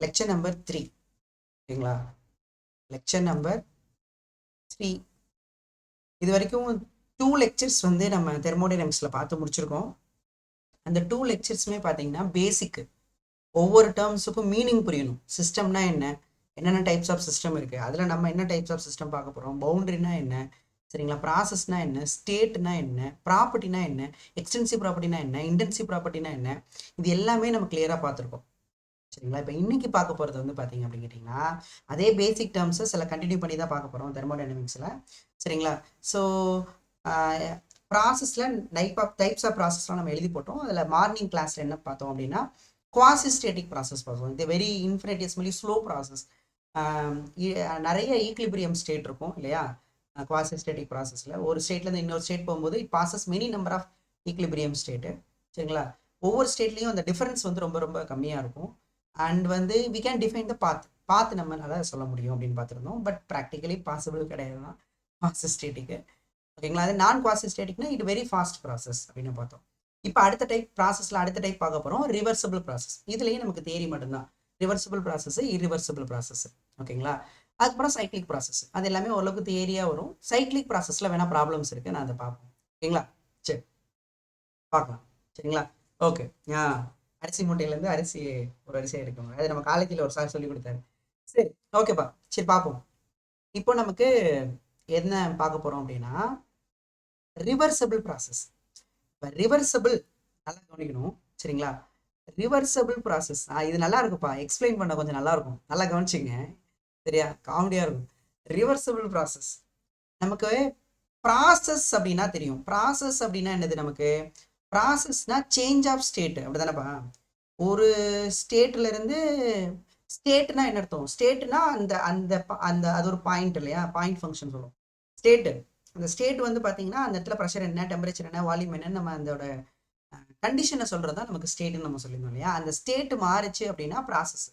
Lecture number 3 ஓகேங்களா. Lecture number 3 இது வரைக்கும் 2 லெக்சர்ஸ் வந்து நம்ம தெர்மோடைனமிக்ஸில் பார்த்து முடிச்சிருக்கோம். அந்த 2 லெக்சர்ஸுமே பார்த்தீங்கன்னா பேசிக்கு ஒவ்வொரு டேர்ம்ஸுக்கும் மீனிங் புரியணும். சிஸ்டம்னா என்ன, என்னென்ன டைப்ஸ் ஆஃப் சிஸ்டம் இருக்குது, அதில் நம்ம என்ன டைப்ஸ் ஆஃப் சிஸ்டம் பார்க்க போகிறோம், பவுண்டரினா என்ன, சரிங்களா, ப்ராசஸ்னா என்ன, ஸ்டேட்னா என்ன, ப்ராப்பர்ட்டினா என்ன, எக்ஸ்டென்சிவ் ப்ராப்பர்ட்டினா என்ன, இன்டென்சிவ் ப்ராப்பர்ட்டினா என்ன, இது எல்லாமே நம்ம கிளியராக பார்த்துருக்கோம். சரிங்களா. இப்போ இன்னைக்கு பார்க்க போகிறது வந்து பார்த்தீங்க அப்படின்னு கேட்டிங்கன்னா அதே பேசிக் டேர்ம்ஸை சில கண்டினியூ பண்ணி தான் பார்க்க போகிறோம் தெர்மோடைனமிக்ஸில். சரிங்களா. ஸோ ப்ராசஸில் டைப்ஸ் ஆஃப் ப்ராசஸ்லாம் நம்ம எழுதி போட்டோம். அதில் மார்னிங் கிளாஸில் என்ன பார்த்தோம் அப்படின்னா குவாசி ஸ்டேட்டிக் ப்ராசஸ் பார்த்தோம். இது வெரி இன்ஃபினிட்டியஸ்லி ஸ்லோ ப்ராசஸ். நிறைய ஈக்லிபிரியம் ஸ்டேட் இருக்கும் இல்லையா. குவாசி ஸ்டேட்டிக் ப்ராசஸில் ஒரு ஸ்டேட்லேருந்து இன்னொரு ஸ்டேட் போகும்போது it passes many number of equilibrium state. சரிங்களா. ஒவ்வொரு ஸ்டேட்லேயும் அந்த டிஃபரன்ஸ் வந்து ரொம்ப ரொம்ப கம்மியாக இருக்கும். அண்ட் வந்து வி கேன் டிஃபைன் த பாத் நம்மளால சொல்ல முடியும் அப்படின்னு பார்த்துருந்தோம். பட் ப்ராக்டிக்கலி பாசிபிள் கிடையாது தான் குவாசி ஸ்டேட்டிக்கு. ஓகேங்களா. அது நான் குவாசி ஸ்டேட்டிக்னா இது வெரி ஃபாஸ்ட் ப்ராசஸ் அப்படின்னு பார்த்தோம். இப்போ அடுத்த டைப் ப்ராசஸில் அடுத்த டைப் பார்க்க போகிறோம் ரிவர்சபிள் ப்ராசஸ். இதுலேயும் நமக்கு தேரி மட்டும்தான். Reversible process, irreversible process. ஓகேங்களா. அதுக்கப்புறம் சைக்ளிக் ப்ராசஸ். அது எல்லாமே ஓரளவுக்கு தேரியாக வரும். சைக்ளிக் ப்ராசஸில் வேணால் ப்ராப்ளம்ஸ் இருக்குது, நான் அதை பார்ப்போம். ஓகேங்களா. சரி பார்க்கலாம். சரிங்களா. ஓகே. அரிசி மூட்டையிலேருந்து அரிசி ஒரு அரிசியாக இருக்குங்க. அது நம்ம காலேஜில் ஒரு சார் சொல்லி கொடுத்தாரு. சரி ஓகேப்பா. சரி பார்ப்போம். இப்போ நமக்கு என்ன பார்க்க போகிறோம் அப்படின்னா ரிவர்சபிள் ப்ராசஸ். இப்போ ரிவர்சபிள் நல்லா கவனிக்கணும். சரிங்களா. ரிவர்சபிள் ப்ராசஸ் இது நல்லா இருக்குப்பா, எக்ஸ்பிளைன் பண்ண கொஞ்சம் நல்லா இருக்கும், நல்லா கவனிச்சிங்க. சரியா, காமெடியாக இருக்கும். ரிவர்சபிள் ப்ராசஸ் நமக்கு ப்ராசஸ் அப்படின்னா தெரியும். ப்ராசஸ் அப்படின்னா என்னது நமக்கு, ப்ராசஸ்னா சேஞ்ச் ஆஃப் ஸ்டேட் அப்படிதானப்பா. ஒரு ஸ்டேட்ல இருந்து ஸ்டேட்னா என்ன அர்த்தம், ஸ்டேட்னா அந்த அந்த அந்த அது ஒரு பாயிண்ட் இல்லையா, பாயிண்ட் ஃபங்க்ஷன் சொல்லுவோம் ஸ்டேட்டு. அந்த ஸ்டேட் வந்து பார்த்தீங்கன்னா அந்த இடத்துல ப்ரெஷர் என்ன, டெம்பரேச்சர் என்ன, வால்யூம் என்ன, நம்ம அதோட கண்டிஷனை சொல்கிறதா நமக்கு ஸ்டேட்டுன்னு நம்ம சொல்லியிருந்தோம் இல்லையா. அந்த ஸ்டேட் மாறுச்சு அப்படின்னா ப்ராசஸ்.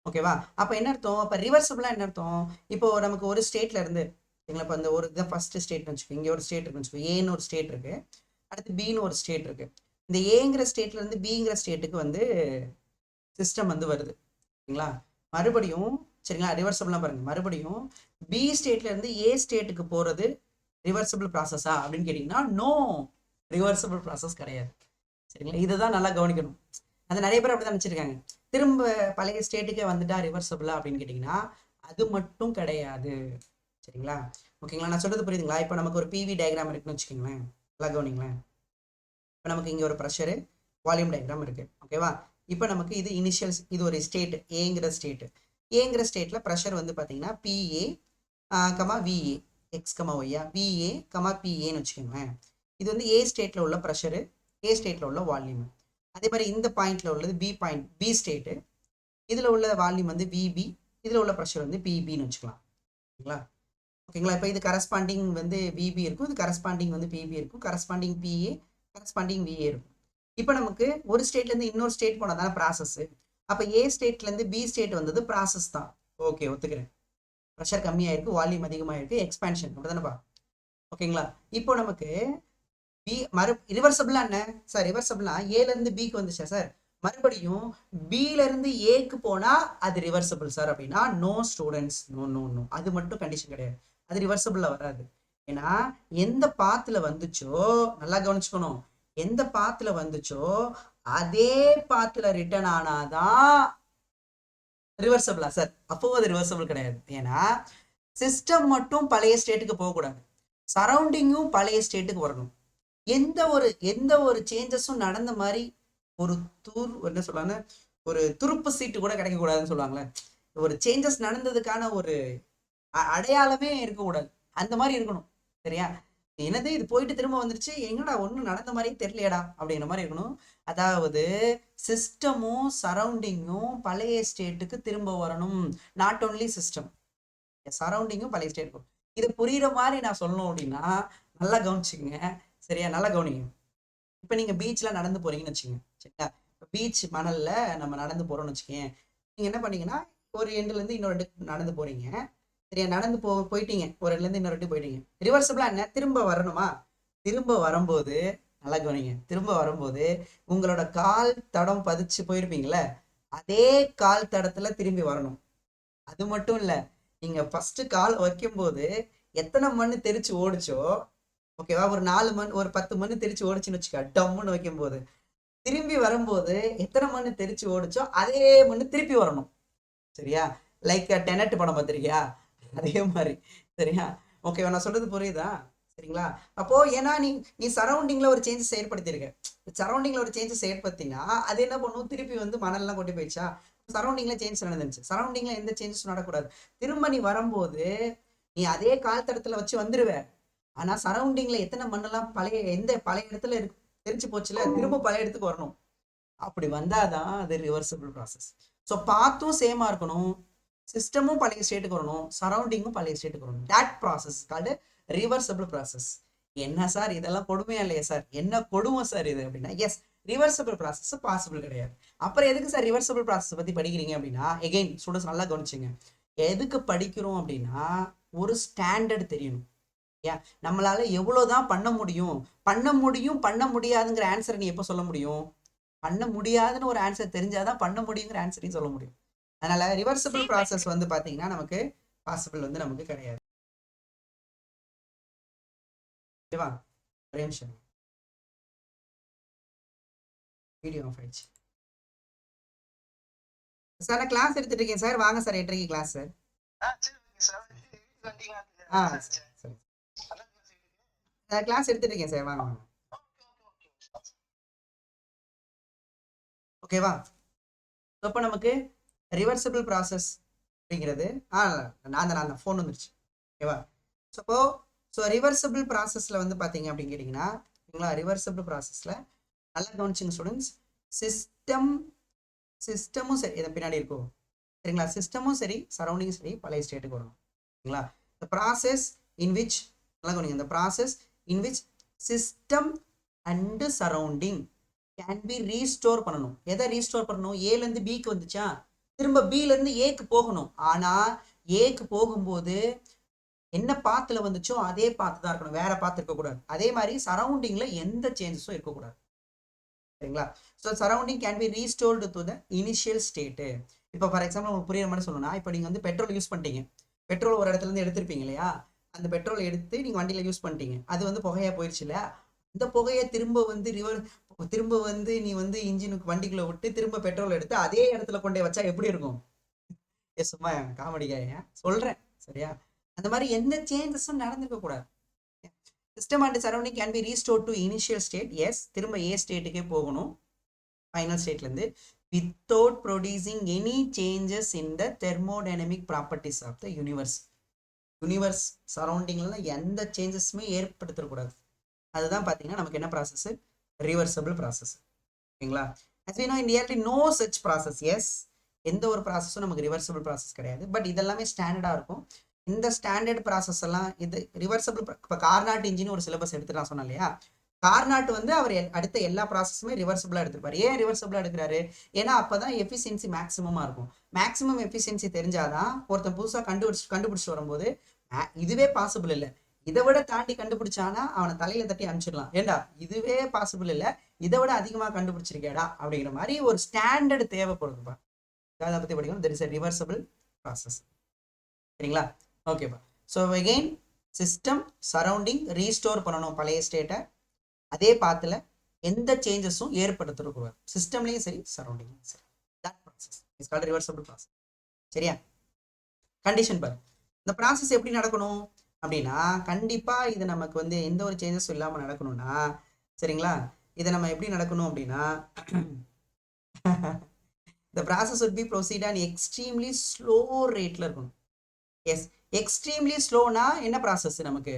ஓகேவா. அப்போ என்ன அர்த்தம், அப்போ ரிவர்சபிளாக என்ன அர்த்தம், இப்போ நமக்கு ஒரு ஸ்டேட்ல இருந்து சரிங்களா, இப்போ அந்த ஒரு இதை ஃபர்ஸ்ட் ஸ்டேட்னு வச்சுக்கோ, இங்கே ஒரு ஸ்டேட் இருக்குன்னு வச்சுக்கோ, ஏன்னு ஒரு ஸ்டேட் இருக்கு, அடுத்து பின்னு ஒரு ஸ்டேட் இருக்கு. இந்த ஏங்கிற ஸ்டேட்ல இருந்து பிங்கிற ஸ்டேட்டுக்கு வந்து சிஸ்டம் வந்து வருது. சரிங்களா. மறுபடியும் சரிங்களா, ரிவர்சபிள்லாம் பாருங்க, மறுபடியும் பி ஸ்டேட்ல இருந்து ஏ ஸ்டேட்டுக்கு போறது ரிவர்சபிள் ப்ராசஸா அப்படின்னு கேட்டிங்கன்னா நோ, ரிவர்சபிள் ப்ராசஸ் கிடையாது. சரிங்களா. இதுதான் நல்லா கவனிக்கணும். அது நிறைய பேர் அப்படிதான் நினச்சிருக்காங்க, திரும்ப பழைய ஸ்டேட்டுக்கே வந்துட்டா ரிவர்சபிளா அப்படின்னு கேட்டிங்கன்னா அது மட்டும் கிடையாது. சரிங்களா. ஓகேங்களா. நான் சொல்றது புரியுதுங்களா. இப்போ நமக்கு ஒரு பிவி டயக்ராம் இருக்குன்னு வச்சுக்கோங்களேன், நல்லா கவனிங்களேன். இப்போ நமக்கு இங்கே ஒரு ப்ரெஷரு வால்யூம் டயக்ராம் இருக்குது. ஓகேவா. இப்போ நமக்கு இது இனிஷியல், இது ஒரு ஸ்டேட் ஏங்கிற ஸ்டேட்டு. ஏங்கிற ஸ்டேட்டில் ப்ரெஷர் வந்து பார்த்தீங்கன்னா PA comma VA, X comma ஒய்யா, பிஏ கமா பிஏன்னு வச்சுக்கோங்களேன். இது வந்து ஏ ஸ்டேட்டில் உள்ள ப்ரெஷரு, ஏ ஸ்டேட்டில் உள்ள வால்யூம். அதே மாதிரி இந்த பாயிண்டில் உள்ளது பி பாயிண்ட், பி ஸ்டேட்டு. இதில் உள்ள வால்யூம் வந்து விபி, இதில் உள்ள ப்ரெஷர் வந்து பிபின்னு வச்சுக்கலாம். ஓகேங்களா. ஓகேங்களா. இப்போ இது கரஸ்பாண்டிங் வந்து விபி இருக்கும், இது கரஸ்பாண்டிங் வந்து பிபி இருக்கும், கரஸ்பாண்டிங் பிஏ, கரஸ்பாண்டிங் விஏ இருக்கும். இப்போ நமக்கு ஒரு ஸ்டேட்லேருந்து இன்னொரு ஸ்டேட் போனால் தானே ப்ராசஸ். அப்போ ஏ ஸ்டேட்லேருந்து பி ஸ்டேட் வந்தது ப்ராசஸ் தான். ஓகே ஒத்துக்கிறேன். ப்ரெஷர் கம்மியாக இருக்குது, வால்யூம் அதிகமாக இருக்குது, எக்ஸ்பேன்ஷன் அப்படிதானப்பா. ஓகேங்களா. இப்போ நமக்கு பி ரிவர்சபிளா என்ன சார், ரிவர்சபிளா ஏலேருந்து பிக்கு வந்துச்சா சார், மறுபடியும் பிலேருந்து ஏக்கு போனால் அது ரிவர்சபிள் சார் அப்படின்னா no students, no no no, அது மட்டும் கண்டிஷன் கிடையாது, அது ரிவர்சபிளில் வராது. ஏன்னா எந்த பாத்தில் வந்துச்சோ நல்லா கவனிச்சுக்கணும், எந்த பாத்தில் வந்துச்சோ அதே பாத்தில் ரிட்டர்ன் ஆனாதான் ரிவர்சபிளா சார், அப்போ அது ரிவர்சபிள் கிடையாது. ஏன்னா சிஸ்டம் மட்டும் பழைய ஸ்டேட்டுக்கு போகக்கூடாது, சரௌண்டிங்கும் பழைய ஸ்டேட்டுக்கு வரணும். எந்த ஒரு சேஞ்சஸும் நடந்த மாதிரி ஒரு என்ன சொல்லுவாங்க, ஒரு துருப்பு சீட்டு கூட கிடைக்கக்கூடாதுன்னு சொல்லுவாங்களே, ஒரு சேஞ்சஸ் நடந்ததுக்கான ஒரு அடையாளமே இருக்கக்கூடாது, அந்த மாதிரி இருக்கணும். சரியா. என்னது இது போயிட்டு திரும்ப வந்துருச்சு, எங்கடா ஒன்றும் நடந்த மாதிரியே தெரியலையடா அப்படிங்கிற மாதிரி இருக்கணும். அதாவது சிஸ்டமும் சரௌண்டிங்கும் பழைய ஸ்டேட்டுக்கு திரும்ப வரணும். நாட் ஓன்லி சிஸ்டம், சரௌண்டிங்கும் பழைய ஸ்டேட் இருக்கும். இது புரியுற மாதிரி நான் சொல்லணும் அப்படின்னா நல்லா கவனிச்சுங்க. சரியா, நல்லா கவனிங்க. இப்போ நீங்கள் பீச்சில் நடந்து போறீங்கன்னு வச்சுக்கோங்க. சரிங்களா. இப்போ பீச் மணலில் நம்ம நடந்து போகிறோம்னு வச்சுக்கோங்க. நீங்கள் என்ன பண்ணீங்கன்னா ஒரு எண்டுலேருந்து இன்னொரு எண்டு நடந்து போகிறீங்க. சரியா, நடந்து போயிட்டீங்க, ஒரு இடத்துலேருந்து இன்னொரு எண்டு போயிட்டீங்க. ரிவர்சபிளா என்ன, திரும்ப வரணுமா, திரும்ப வரும்போது நல்லா கவனிங்க, திரும்ப வரும்போது உங்களோட கால் தடம் பதிச்சு போயிருப்பீங்களே, அதே கால் தடத்துல திரும்பி வரணும். அது மட்டும் இல்ல, நீங்க ஃபர்ஸ்ட் கால் வைக்கும் போது எத்தனை மண்ணு தெரிச்சு ஓடிச்சோ, ஓகேவா, ஒரு 4 மண் ஒரு 10 மண்ணு தெரிச்சு ஓடிச்சுன்னு வச்சுக்க, டம்முன்னு வைக்கும் போது திரும்பி வரும்போது எத்தனை மண்ணு தெரிச்சு ஓடிச்சோ அதே மண்ணு திருப்பி வரணும். சரியா? லைக் டெனட் படம் பார்த்திருக்கியா? அதே மாதிரி. சரியா? ஓகேவா, நான் சொல்றது புரியுதா? சரிங்களா? அப்போ ஏன்னா நீ நீ சரௌண்டிங்ல ஒரு சேஞ்சஸ் ஏற்படுத்தியிருக்க. சரௌண்டிங்ல ஒரு சேஞ்சஸ் ஏற்படுத்தினா அது என்ன பண்ணும், திருப்பி வந்து மணல்லாம் கொண்டு போயிடுச்சா, சரௌண்டிங்ல சேஞ்ச் நடந்துச்சு. சரௌண்டிங்ல எந்த சேஞ்சஸும் நடக்கூடாது. திரும்ப நீ வரும்போது நீ அதே கால்தடத்துல வச்சு வந்துருவ. ஆனா சரௌண்டிங்ல எத்தனை மண்ணெல்லாம் பழைய எந்த பழைய இடத்துல தெரிச்சு போச்சுல, திரும்ப பழைய இடத்துக்கு வரணும். அப்படி வந்தாதான் அது ரிவர்சபிள் ப்ராசஸ். ஸோ பாத்தும் சேமா இருக்கணும், சிஸ்டமும் பழைய ஸ்டேட்டுக்கு வரணும், சரௌண்டிங்கும் பழைய ஸ்டேட்டுக்கு வரணும். That process called reversible process. என்ன சார் இதெல்லாம் கொடுமையா இல்லையா சார், என்ன கொடுமை சார் இது அப்படின்னா, எஸ், ரிவர்சபிள் ப்ராசஸ் பாசிபிள் கிடையாது. அப்புறம் எதுக்கு சார் ரிவர்சபிள் ப்ராசஸ் பத்தி படிக்கிறீங்க அப்படின்னா, எகெயின் ஸ்டூடெண்ட்ஸ் நல்லா கவனிச்சுங்க, எதுக்கு படிக்கிறோம் அப்படின்னா ஒரு ஸ்டாண்டர்ட் தெரியணும். ஏன் நம்மளால எவ்வளவுதான் பண்ண முடியும், பண்ண முடியாதுங்கிற ஆன்சரை நீ எப்போ சொல்ல முடியும்? பண்ண முடியாதுன்னு ஒரு ஆன்சர் தெரிஞ்சாதான் பண்ண முடியுங்கிற ஆன்சரையும் சொல்ல முடியும். அதனால ரிவர்சபிள் ப்ராசஸ் வந்து பாத்தீங்கன்னா நமக்கு பாசிபிள் வந்து நமக்கு கிடையாது. ஓகேவா? ஒரே நிமிஷம், வீடியோ ஆஃப் ஆயிடுச்சு. சார் நான் கிளாஸ் எடுத்துட்டு இருக்கேன் சார், வாங்க சார் 8:30 கிளாஸ் சார். சரி, கிளாஸ் எடுத்துட்டு இருக்கேன் சார், வாங்க வாங்க. ஓகேவா? இப்போ நமக்கு ரிவர்சபிள் ப்ராசஸ் அப்படிங்கிறது நான் தான் ஃபோன் வந்துருச்சு. ஓகேவா? ஸோ ரிவர்சபிள் ப்ராசஸில் வந்து பார்த்தீங்க அப்படின்னு கேட்டிங்கன்னா, ஓகேங்களா, ரிவர்சபிள் ப்ராசஸில் நல்லா கவனிச்சுங்க ஸ்டூடெண்ட்ஸ், சிஸ்டமும் சரி இதை பின்னாடி இருக்கும். சரிங்களா? சிஸ்டமும் சரி சரௌண்டிங்கும் சரி பழைய ஸ்டேட்டுக்கு வரணும். ஓகேங்களா? த ப்ராசஸ் இன் விச், நல்லா கவனிங்க, இந்த process in which system and surrounding can B restore பண்ணணும். எதை ரீஸ்டோர் பண்ணணும்? ஏலேருந்து பிக்கு வந்துச்சா, திரும்ப பிலேருந்து ஏக்கு போகணும். ஆனால் ஏக்கு போகும்போது என்ன பாத்துல வந்துச்சோ அதே பாத்து தான் இருக்கணும், வேற பாத்து இருக்கக்கூடாது. அதே மாதிரி சரௌண்டிங்ல எந்த சேஞ்சஸும் இருக்கக்கூடாது. சரிங்களா? So surrounding can B restored to the initial state. இப்போ ஃபார் எக்ஸாம்பிள் உங்களுக்கு புரியுற மாதிரி சொல்லணும்னா, இப்போ நீங்கள் வந்து பெட்ரோல் யூஸ் பண்ணிட்டீங்க, பெட்ரோல் ஒரு இடத்துல இருந்து எடுத்திருப்பீங்க இல்லையா, அந்த பெட்ரோல் எடுத்து நீங்கள் வண்டியில் யூஸ் பண்ணிட்டீங்க, அது வந்து புகையாக போயிடுச்சு இல்லையா, இந்த புகையை திரும்ப வந்து நீ வந்து இன்ஜினுக்கு வண்டிக்குள்ள விட்டு திரும்ப பெட்ரோல் எடுத்து அதே இடத்துல கொண்டே வச்சா எப்படி இருக்கும்? சும்மா காமெடிக்காக சொல்றேன். சரியா? அந்த மாதிரி எந்த சேஞ்சஸும் நடந்துக்க கூடாது. System and surrounding can be restored to initial state. Yes, திரும்ப ஏ ஸ்டேட்டுக்கே போகணும் ஃபைனல் ஸ்டேட்ல இருந்து, without producing any changes in the thermodynamic properties of the universe சரௌண்டிங்ல எந்த சேஞ்சஸுமே ஏற்படுத்தக்கூடாது. அதுதான் பார்த்தீங்கன்னா நமக்கு என்ன ப்ராசஸ்? Reversible process. ஓகேங்களா? as we know in reality no such process. yes, எந்த ஒரு ப்ராசஸும் நமக்கு ரிவர்சபிள் ப்ராசஸ் கிடையாது. பட் இதெல்லாமே ஸ்டாண்டர்டாக இருக்கும். இந்த ஸ்டாண்டர்ட் ப்ராசஸ் எல்லாம் இது ரிவர்சபிள். இப்போ கார்னாட் இன்ஜின் ஒரு சிலபஸ் எடுத்து நான் சொன்னேன் இல்லையா, கார்னாட் வந்து அவர் அடுத்த எல்லா ப்ராசஸுமே ரிவர்சபிளாக எடுத்துருப்பாரு. ஏன் ரிவர்சபிளாக எடுக்கிறாரு? ஏன்னா அப்போதான் எஃபிஷியன்சி மேக்ஸிமமாக இருக்கும். மேக்ஸிமம் எஃபிஷியன்சி தெரிஞ்சாதான் ஒருத்தன் புதுசாக கண்டுபிடிச்சிட்டு வரும்போது இதுவே பாசிபிள் இல்லை, இதை விட தாண்டி கண்டுபிடிச்சானா அவனை தலையில தட்டி அனுப்பிச்சிடலாம். ஏண்டா இதுவே பாசிபிள் இல்லை, இதை விட அதிகமாக கண்டுபிடிச்சிருக்கேடா அப்படிங்கிற மாதிரி ஒரு ஸ்டாண்டர்டு தேவைப்படுதுப்பா. அதை பற்றி படிக்கணும். There is a reversible process. சரிங்களா? ஓகேப்பா. So again system surrounding restore பண்ணணும் பழைய ஸ்டேட்டை, அதே பாத்தில் எந்த சேஞ்சஸும் ஏற்படுத்தக்கூடாது, சிஸ்டம்லையும் சரி சரௌண்டிங்லையும் சரி. That process is called reversible process. சரியா? கண்டிஷன் பாரு, இந்த ப்ராசஸ் எப்படி நடக்கணும் அப்படின்னா, கண்டிப்பா இது நமக்கு வந்து எந்த ஒரு சேஞ்சஸும் இல்லாமல் நடக்கணும்னா, சரிங்களா, இதை நம்ம எப்படி நடக்கணும் அப்படின்னா, the process would be proceed on extremely slow rateல இருக்கணும். எஸ், எக்ஸ்ட்ரீம்லி ஸ்லோனா என்ன ப்ராசஸ் நமக்கு?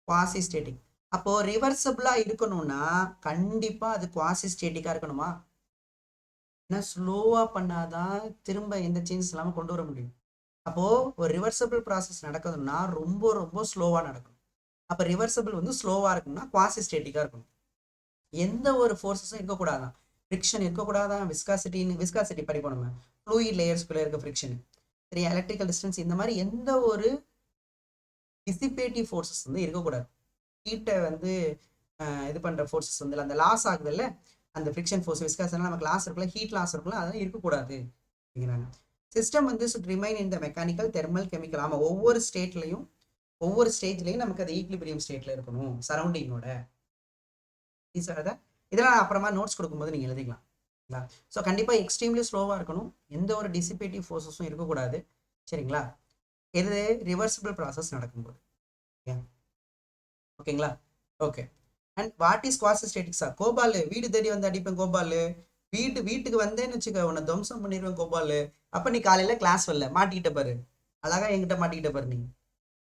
Quasi static. அப்போ ரிவர்சபிளா இருக்கணும்னா கண்டிப்பா அது குவாசி ஸ்டேட்டிக்கா இருக்கணுமா? ஏன்னா ஸ்லோவா பண்ணாதான் திரும்ப எந்த சேஞ்சஸ் இல்லாம கொண்டு வர முடியும். அப்போ ஒரு ரிவர்சபிள் ப்ராசஸ் நடக்குதுன்னா ரொம்ப ரொம்ப ஸ்லோவா நடக்கணும். அப்ப ரிவர்சபிள் வந்து ஸ்லோவா இருக்கும்னா குவாசி ஸ்டேட்டிக்கா இருக்கணும். எந்த ஒரு ஃபோர்ஸஸும் இருக்கக்கூடாதான், ஃப்ரிக்ஷன் இருக்கக்கூடாதான், விஸ்காசிட்டி படிப்போம் நம்ம, ஃப்ளூயிட் லேயர்ஸ்குள்ள இருக்க ஃப்ரிக்ஷன், சரி, எலக்ட்ரிக்கல் டிஸ்டன்ஸ், இந்த மாதிரி எந்த ஒரு டிசிபேட்டிவ் ஃபோர்ஸஸ் வந்து இருக்கக்கூடாது. ஹீட்டை வந்து இது பண்ற ஃபோர்ஸஸ் வந்து அந்த லாஸ் ஆகுது இல்லை, அந்த ஃப்ரிக்ஷன் ஃபோர்ஸ் விஸ்கஸ் நம்ம கிளாஸ் இருக்குல்ல, ஹீட் லாஸ் இருக்குல்ல, அதெல்லாம் இருக்கக்கூடாது அப்படிங்கிறாங்க. சிஸ்டம் வந்து should remain in the mechanical, thermal, chemical. ஆமாம், ஒவ்வொரு ஸ்டேட்லையும் ஒவ்வொரு ஸ்டேஜ்லையும் நமக்கு அது ஈக்லிபிரியம் ஸ்டேட்ல இருக்கணும் சரௌண்டிங்கோட. இதெல்லாம் அப்புறமா நோட்ஸ் கொடுக்கும்போது நீங்கள் எழுதிக்கலாம். ஸோ கண்டிப்பாக எக்ஸ்ட்ரீம்லி ஸ்லோவாக இருக்கணும், எந்த ஒரு டிசிபேட்டிவ் ஃபோர்ஸஸும் இருக்கக்கூடாது. சரிங்களா? இது ரிவர்சிபிள் ப்ராசஸ் நடக்கும்போது. ஓகேங்களா? ஓகே. அண்ட் வாட் இஸ் குவாசிஸ்டேட்டிக்ஸா? கோபால் வீடு தேடி வந்து அடிப்பேன் கோபால், வீட்டுக்கு வந்தேன்னு வச்சுக்க உன்னை துவம்சம் பண்ணிடுவேன் கோபால். அப்போ நீ காலையில் கிளாஸ் வரல, மாட்டிக்கிட்ட பாரு, அழகா என்கிட்ட மாட்டிக்கிட்ட பாரு. நீ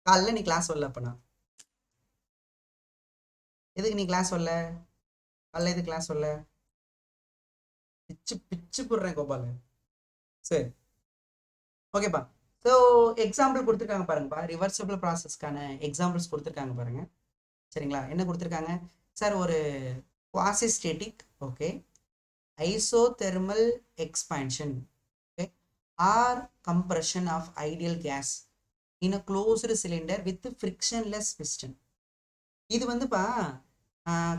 காலையில் நீ கிளாஸ் வரல, அப்போ நான் எதுக்கு நீ கிளாஸ் வரல? காலையில் எதுக்கு கிளாஸ் வரல? பிச்சு பிச்சு போடுறேன் கோபால். சரி, ஓகேப்பா. ஸோ எக்ஸாம்பிள் கொடுத்துருக்காங்க பாருங்கப்பா, ரிவர்சிபிள் ப்ராசஸ்க்கான எக்ஸாம்பிள்ஸ் கொடுத்துருக்காங்க பாருங்க. சரிங்களா? என்ன கொடுத்துருக்காங்க சார்? ஒரு குவாசிஸ்டேட்டிக், okay, isothermal expansion, okay, or compression of ideal gas in a closed cylinder with frictionless piston. இது வந்துப்பா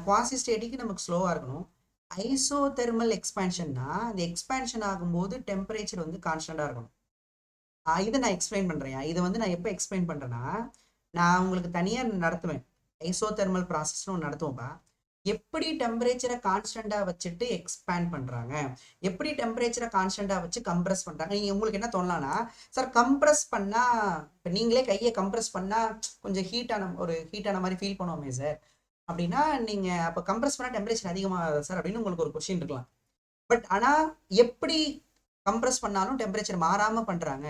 குவாசிஸ்டேட்டிக் நமக்கு ஸ்லோவாக இருக்கணும். ஐசோதெர்மல் எக்ஸ்பேன்ஷன்னா அந்த எக்ஸ்பேன்ஷன் ஆகும்போது டெம்பரேச்சர் வந்து கான்ஸ்டண்டாக இருக்கணும். இதை நான் எக்ஸ்பிளைன் பண்ணுறேன். இதை வந்து நான் எப்போ எக்ஸ்பிளைன் பண்ணுறேன்னா, நான் உங்களுக்கு தனியாக நடத்துவேன், ஐசோதெர்மல் ப்ராசஸ்னு ஒன்று நடத்துவோம்ப்பா. எப்படி டெம்பரேச்சரை கான்ஸ்டண்டாக வச்சுட்டு எக்ஸ்பேண்ட் பண்ணுறாங்க, எப்படி டெம்பரேச்சரை கான்ஸ்டண்டாக வச்சு கம்ப்ரெஸ் பண்ணுறாங்க. நீங்கள் உங்களுக்கு என்ன தோணலாம்னா, சார் கம்ப்ரெஸ் பண்ணால் இப்போ நீங்களே கையை கம்ப்ரெஸ் பண்ணால் கொஞ்சம் ஹீட்டான மாதிரி ஃபீல் பண்ணுவோமே சார் அப்படின்னா, நீங்கள் அப்போ கம்ப்ரெஸ் பண்ணால் டெம்பரேச்சர் அதிகமாகுது சார் அப்படின்னு உங்களுக்கு ஒரு கொஸ்டின் இருக்கலாம். பட் ஆனால் எப்படி கம்ப்ரெஸ் பண்ணாலும் டெம்பரேச்சர் மாறாமல் பண்ணுறாங்க,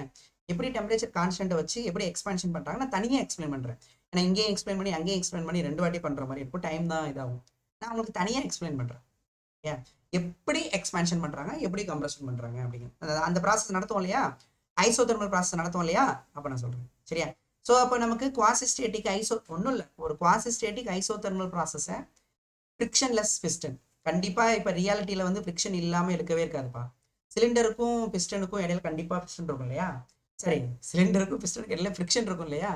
எப்படி டெம்பரேச்சர் கான்ஸ்டன்ட்டை வச்சு எப்படி எக்ஸ்பேன்ஷன் பண்ணுறாங்க, நான் தனியாக எக்ஸ்பிளைன் பண்ணுறேன். ஏன்னா இங்கேயும் எக்ஸ்பிளைன் பண்ணி அங்கேயும் எக்ஸ்பிளைன் பண்ணி 2 வாட்டி பண்ணுற மாதிரி இருக்கும், டைம் தான் இதாகும். நான் உங்களுக்கு தனியாக எக்ஸ்பிளைன் பண்ணுறேன். ஏன் எப்படி எக்ஸ்பேன்ஷன் பண்ணுறாங்க, எப்படி கம்ப்ரெஷன் பண்ணுறாங்க அப்படிங்கிற அந்த ப்ராசஸ் நடத்துவோம் இல்லையா, ஐசோதெர்மல் ப்ராசஸ் நடத்துவோம் இல்லையா, அப்போ நான் சொல்கிறேன். சரியா? ஸோ அப்போ நமக்கு குவாசிஸ்டேட்டிக் ஒன்றும் இல்லை, ஒரு குவாசிஸ்டேட்டிக் ஐசோதெர்மல் ப்ராசஸை ஃப்ரிக்ஷன்லெஸ் பிஸ்டன். கண்டிப்பாக இப்போ ரியாலிட்டியில் வந்து ஃப்ரிக்ஷன் இல்லாமல் இருக்கவே இருக்காதுப்பா. சிலிண்டருக்கும் பிஸ்டனுக்கும் இடையில கண்டிப்பாக பிஸ்டன் இருக்கும் இல்லையா? சரி, சிலிண்டருக்கும் பிஸ்டனுக்கும் இடையில ஃப்ரிக்ஷன் இருக்கும் இல்லையா?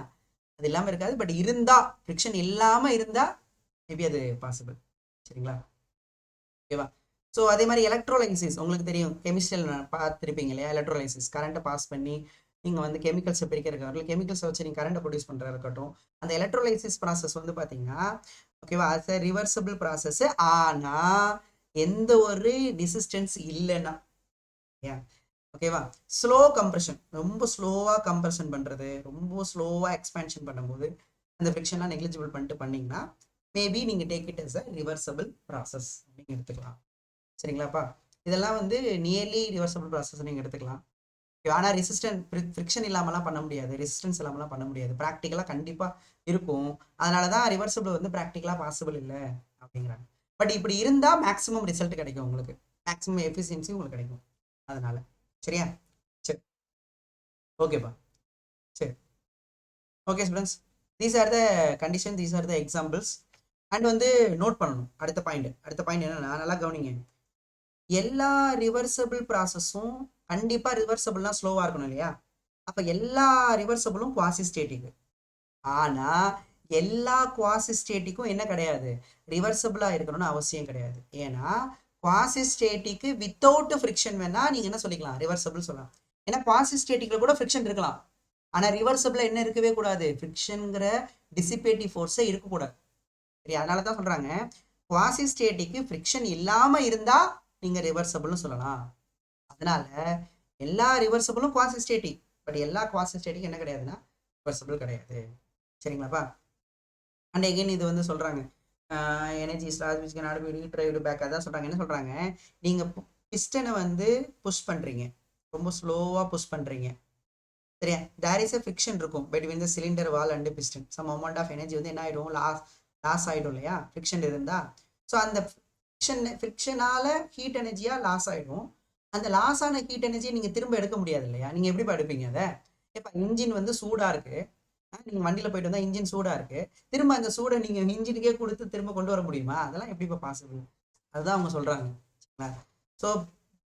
அது இல்லாமல் இருக்காது. பட் இருந்தால், ஃப்ரிக்ஷன் இல்லாமல் இருந்தால் மேபி அது பாசிபிள். சரிங்களா? ஓகேவா? ஸோ அதே மாதிரி எலக்ட்ரோலைசிஸ் உங்களுக்கு தெரியும், கெமிஸ்ட்ரியில் பார்த்துருப்பீங்க இல்லையா? எலக்ட்ரோலைசிஸ் கரண்ட்டை பாஸ் பண்ணி நீங்கள் வந்து கெமிக்கல்ஸை பிரிக்கிறதுக்கு, கெமிக்கல்ஸை வச்சு நீங்கள் கரண்ட்டை ப்ரொடியூஸ் பண்ணுறதா இருக்கட்டும், அந்த எலக்ட்ரோலைசிஸ் ப்ராசஸ் வந்து பார்த்தீங்கன்னா, ஓகேவா, அது ரிவர்சிபிள் ப்ராசஸ். ஆனால் எந்த ஒரு ரெசிஸ்டன்ஸ் இல்லைன்னா, ஏன் ஓகேவா, ஸ்லோ கம்ப்ரெஷன், ரொம்ப ஸ்லோவாக கம்ப்ரெஷன் பண்ணுறது, ரொம்ப ஸ்லோவாக எக்ஸ்பேன்ஷன் பண்ணும்போது அந்த ஃப்ரிக்ஷன்லாம் நெக்லிஜிபிள் பண்ணிட்டு பண்ணிங்கன்னா மேபி நீங்கள் take it as a reversible process நீங்கள் எடுத்துக்கலாம். சரிங்களாப்பா? இதெல்லாம் வந்து நியர்லி ரிவர்சபிள் ப்ராசஸ் நீங்கள் எடுத்துக்கலாம். ஆனால் ஃப்ரிக்ஷன் இல்லாமலாம் பண்ண முடியாது, ரெசிஸ்டன்ஸ் இல்லாமலாம் பண்ண முடியாது. ப்ராக்டிக்கலாக கண்டிப்பாக இருக்கும். அதனால தான் ரிவர்சபிள் வந்து ப்ராக்டிக்கலாக பாசிபிள் இல்லை அப்படிங்கிறாங்க. பட் இப்படி இருந்தால் மேக்ஸிமம் ரிசல்ட் கிடைக்கும் உங்களுக்கு, மேக்ஸிமம் எஃபிஷியன்சி உங்களுக்கு கிடைக்கும். அதனால சரியா? சரி, ஓகேப்பா. சரி, okay students, these are the condition, these are the examples. And வந்து நோட் பண்ணணும் அடுத்த பாயிண்ட் என்னன்னா, நல்லா கவனிங்க. எல்லா ரிவர்சபிள் ப்ராசஸும் கண்டிப்பாக ரிவர்சபிள்லாம் ஸ்லோவாக இருக்கணும் இல்லையா? அப்போ எல்லா ரிவர்சபிளும் குவாசிஸ்டேட்டிக். ஆனால் எல்லா குவாசிஸ்டேட்டிக்கும் என்ன கிடையாது, ரிவர்சபிளாக இருக்கணும்னு அவசியம் கிடையாது. ஏன்னா குவாசிஸ்டேட்டிக்கு வித்தவுட் ஃப்ரிக்ஷன் வேணா நீங்கள் என்ன சொல்லிக்கலாம், ரிவர்சபிள் சொல்லலாம். ஏன்னா குவாசிஸ்டேட்டிக்ல கூட ஃப்ரிக்ஷன் இருக்கலாம், ஆனால் ரிவர்சபிள் என்ன இருக்கவே கூடாது, ஃப்ரிக்ஷனுங்கிற டிசிபேட்டிவ் ஃபோர்ஸே இருக்கக்கூடாது. சரி, அதனால தான் சொல்கிறாங்க குவாசிஸ்டேட்டிக்கு ஃப்ரிக்ஷன் இல்லாமல் இருந்தால் நீங்கள் ரிவர்சபிள்னு சொல்லலாம். அதனால எல்லா ரிவர்சபிளும் குவாசிஸ்டேட்டிக், பட் எல்லா குவாசிஸ்டேட்டிக் என்ன கிடையாதுன்னா ரிவர்சபிள் கிடையாது. சரிங்களாப்பா? அண்ட் எகைன் இது வந்து சொல்கிறாங்க energy loss which can not be retrieved back, அதான் சொல்கிறாங்க. என்ன சொல்கிறாங்க, நீங்கள் பிஸ்டனை வந்து புஷ் பண்ணுறீங்க, ரொம்ப ஸ்லோவாக புஷ் பண்ணுறீங்க, சரியா? தேர் இஸ் எ ஃப்ரிக்ஷன் இருக்கும் between the cylinder wall and piston. Some amount of energy வந்து என்ன ஆகிடும், லாஸ் ஆகிடும் இல்லையா, ஃப்ரிக்ஷன் இருந்தால். ஸோ அந்த ஃப்ரிக்ஷனால் ஹீட் எனர்ஜியாக லாஸ் ஆகிடும். அந்த லாஸ் ஆன ஹீட் எனர்ஜியை நீங்கள் திரும்ப எடுக்க முடியாது இல்லையா? நீங்கள் எப்படி எடுப்பீங்க அதை? இப்போ இன்ஜின் வந்து சூடாக இருக்குது, நீங்கள் வண்டியில் போயிட்டு வந்தால் இன்ஜின் சூடாக இருக்குது, திரும்ப அந்த சூடை நீங்கள் இன்ஜினுக்கே கொடுத்து திரும்ப கொண்டு வர முடியுமா? அதெல்லாம் எப்படி இப்போ பாசிபிள்? அதுதான் அவங்க சொல்கிறாங்க. So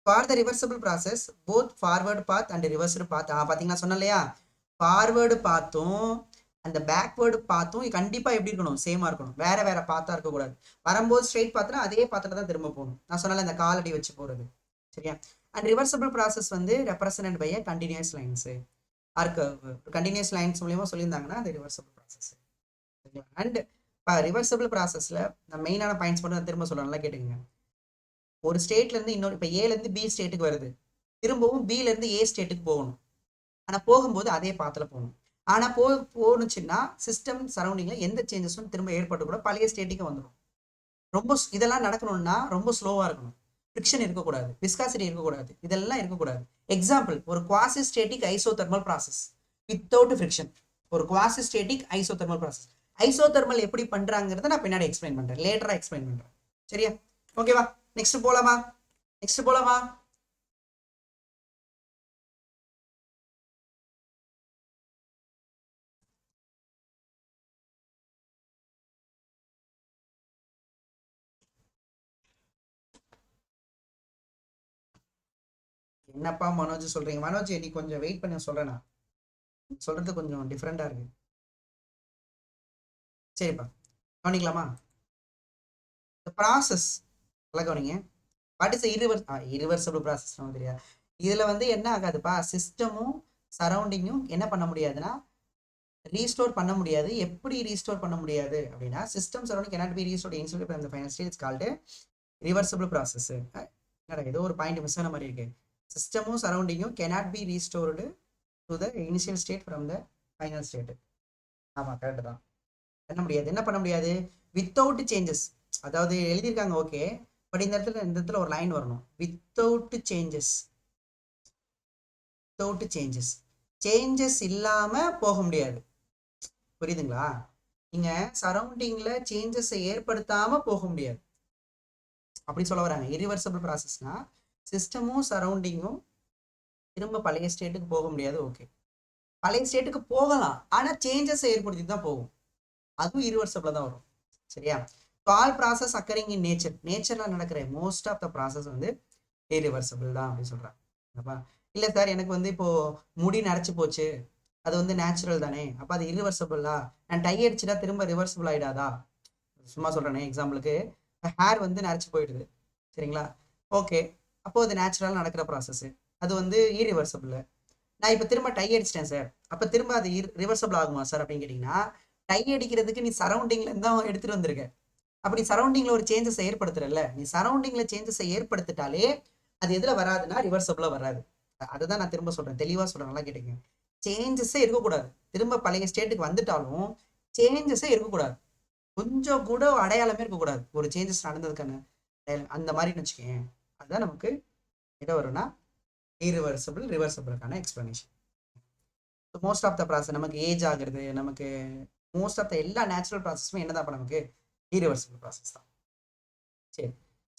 for the reversible process both forward path and reversed path, பார்த்தீங்கன்னா சொன்னேன் இல்லையா, ஃபார்வேர்டு பாத்தும் அந்த பேக்வேர்டு பாத்தும் கண்டிப்பா எப்படி இருக்கணும், சேமா இருக்கணும். வேற வேற பாத்தா இருக்கக்கூடாது. வரும்போது ஸ்ட்ரெயிட் பாத்துனா அதே பாத்துல தான் திரும்ப போகணும். நான் சொன்னால இந்த காலடி வச்சு போறது. சரியா? அண்ட் ரிவர்சபிள் ப்ராசஸ் வந்து represent by continuous lines or curve. Continuous lines மூலியமா சொல்லியிருந்தாங்கன்னா அது ரிவர்சபிள் ப்ராசஸ். சரிங்களா? அண்ட் ரிவர்சபிள் ப்ராசஸ்ல நான் மெயினான பாயிண்ட்ஸ் மட்டும் நான் திரும்ப சொல்றேன், நல்லா கேட்டுக்கங்க. ஒரு ஸ்டேட்ல இருந்து இன்னொரு, இப்ப ஏல இருந்து பி ஸ்டேட்டுக்கு வருது, திரும்பவும் பில இருந்து ஏ ஸ்டேட்டுக்கு போகணும். ஆனா போகும்போது அதே பாத்துல போகணும். ஆனா போனுச்சுன்னா சிஸ்டம் சரௌண்டிங்ல எந்த சேஞ்சஸும் திரும்ப ஏற்பட்டு கூட பழைய ஸ்டேட்டுக்கு வந்துடும். ரொம்ப இதெல்லாம் நடக்கணும்னா ரொம்ப ஸ்லோவா இருக்கணும். ஃப்ரிக்ஷன் இருக்கக்கூடாது, விஸ்காசிட்டி இருக்கக்கூடாது, இதெல்லாம் இருக்கக்கூடாது. எக்ஸாம்பிள், ஒரு quasi static isothermal process without friction. ஒரு quasi static isothermal process. Isothermal எப்படி பண்றாங்கிறத நான் பின்னாடி எக்ஸ்பிளைன் பண்றேன், லேட்டரா எக்ஸ்பிளைன் பண்றேன். சரியா? ஓகேவா? நெக்ஸ்ட் போலாமா? நெக்ஸ்ட் போலாமா? என்னப்பா மனோஜ் சொல்றீங்க? மனோஜ் நீ கொஞ்சம் வெயிட் பண்ண சொல்றேனா, சொல்றது கொஞ்சம் டிஃப்ரெண்டா இருக்கு. சரிப்பா, கவனிக்கலாமா? ப்ராசஸ் நல்லா கவனிங்க. வாட் இஸ் irreversible ப்ராசஸ் நமக்கு தெரியாது. இதுல வந்து என்ன ஆகாதுப்பா, சிஸ்டமும் சரௌண்டிங்கும் என்ன பண்ண முடியாதுன்னா ரீஸ்டோர் பண்ண முடியாது. எப்படி ரீஸ்டோர் பண்ண முடியாது அப்படின்னா, system surrounding cannot be restored instantly from the final state. It's called reversible process. என்னடா ஏதோ ஒரு பாயிண்ட் மிஸ் ஆன மாதிரி இருக்கு. சிஸ்டமும் சரௌண்டிங்கும் cannot be restored to the initial state from the final state. ஆமா, கரெக்ட் தான். பண்ண முடியாது. என்ன பண்ண முடியாது? Without changes. அதாவது எழுதியிருக்காங்க ஓகே, பட் இந்த இடத்துல ஒரு லைன் வரணும். Without changes. Without changes. Changes இல்லாம போக முடியாது. புரியுதுங்களா? நீங்க சரௌண்டிங்ல சேஞ்சஸை ஏற்படுத்தாம போக முடியாது, அப்படி சொல்ல வராங்க. இரிவர்சபிள் ப்ராசஸ்னா சிஸ்டமும் சரௌண்டிங்கும் திரும்ப பழைய ஸ்டேட்டுக்கு போக முடியாது. ஓகே, பழைய ஸ்டேட்டுக்கு போகலாம், ஆனா சேஞ்சஸை ஏற்படுத்தி தான் போகும். அதுவும் இரிவர்சபிளா தான் வரும். சரியா? ஆல் ப்ராசஸ் அக்கரிங் இன் நேச்சர்ல நடக்கிற மோஸ்ட் ஆஃப் த ப்ராசஸ் வந்து இரிவர்சபிள் தான் அப்படின்னு சொல்றாங்க. இல்ல சார், எனக்கு வந்து இப்போ முடி நரைச்சு போச்சு, அது வந்து நேச்சுரல் தானே, அப்ப அது இரிவர்சபிளா, நான் டை அடிச்சுட்டா திரும்ப ரிவர்சபிள் ஆயிடாதா? சும்மா சொல்றேனே எக்ஸாம்பிளுக்கு, ஹேர் வந்து நரைச்சு போயிடுது. சரிங்களா? ஓகே, அப்போ அது நேச்சுரல் நடக்கிற ப்ராசஸ், அது வந்து இரிவர்சபிள். நான் இப்போ திரும்ப டை அடிச்சிட்டேன் சார், அப்போ திரும்ப அது ரிவர்சபிள் ஆகுமா சார் அப்படின்னு கேட்டிங்கன்னா, டை அடிக்கிறதுக்கு நீ சரௌண்டிங்ல இருந்து தான் எடுத்துட்டு வந்திருக்க. அப்படி சரௌண்டிங்ல ஒரு சேஞ்சஸை ஏற்படுத்துறல, நீ சரௌண்டிங்ல சேஞ்சஸை ஏற்படுத்திட்டாலே அது எதுல வராதுன்னா ரிவர்சபிளா வராது. அதுதான் நான் திரும்ப சொல்றேன், தெளிவா சொல்றேன், நல்லா கேட்டுங்க. சேஞ்சஸே இருக்கக்கூடாது. திரும்ப பழைய ஸ்டேட்டுக்கு வந்துட்டாலும் சேஞ்சஸே இருக்கக்கூடாது. கொஞ்சம் கூட அடையாளமே இருக்கக்கூடாது ஒரு சேஞ்சஸ் நடந்ததுக்கான அந்த மாதிரின்னு வச்சுக்கேன். அதுதான் நமக்கு எதை வரும்னா இரிவர்சபிள் ரிவர்சபிளுக்கான explanation. Most of the process, நமக்கு ஏஜ் ஆகுறது, நமக்கு மோஸ்ட் ஆஃப் த எல்லா நேச்சுரல் ப்ராசஸுமே என்னதான் நமக்கு இரிவர்சபிள் ப்ராசஸ் தான். சரி,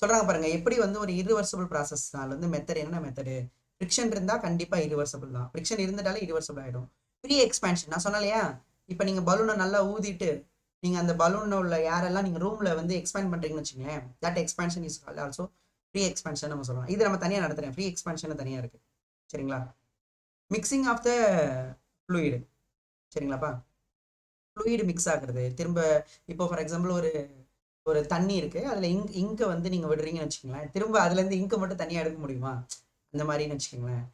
சொல்றாங்க பாருங்க, எப்படி வந்து ஒரு இரிவர்சபிள் ப்ராசஸ்னால வந்து மெத்தட் என்ன மெத்தடு? ஃப்ரிக்ஷன் இருந்தா கண்டிப்பா இரிவர்சபிள் தான். ஃப்ரிக்ஷன் இருந்துட்டாலே இரிவர்சபிள் ஆயிடும். ப்ரீ எக்ஸ்பான்ஷன் நான் சொன்னாலையா, இப்போ நீங்க பலூனை நல்லா ஊதிட்டு நீங்க அந்த பலூன்ல உள்ள யாரெல்லாம் நீங்க ரூம்ல வந்து எக்ஸ்பேண்ட் பண்றீங்கன்னு வச்சுக்கோங்களேன், that expansion is also free expansion நம்ம சொல்லலாம். இது நம்ம தனியா நடத்துறேன், ப்ரீ எக்ஸ்பான்ஷன் தனியா இருக்கு. சரிங்களா? Mixing of the fluid. சரிங்களாப்பா? ஃப்ளூயிடு மிக்ஸ் ஆகுறது திரும்ப. இப்போ ஃபார் எக்ஸாம்பிள் ஒரு ஒரு தண்ணி இருக்கு, அதுல இங்க வந்து நீங்க விடுறீங்கன்னு வச்சுக்கோங்களேன், திரும்ப அதுல இருந்து இங்க மட்டும் தனியா எடுக்க முடியுமா? அந்த மாதிரின்னு வச்சுக்கோங்களேன்.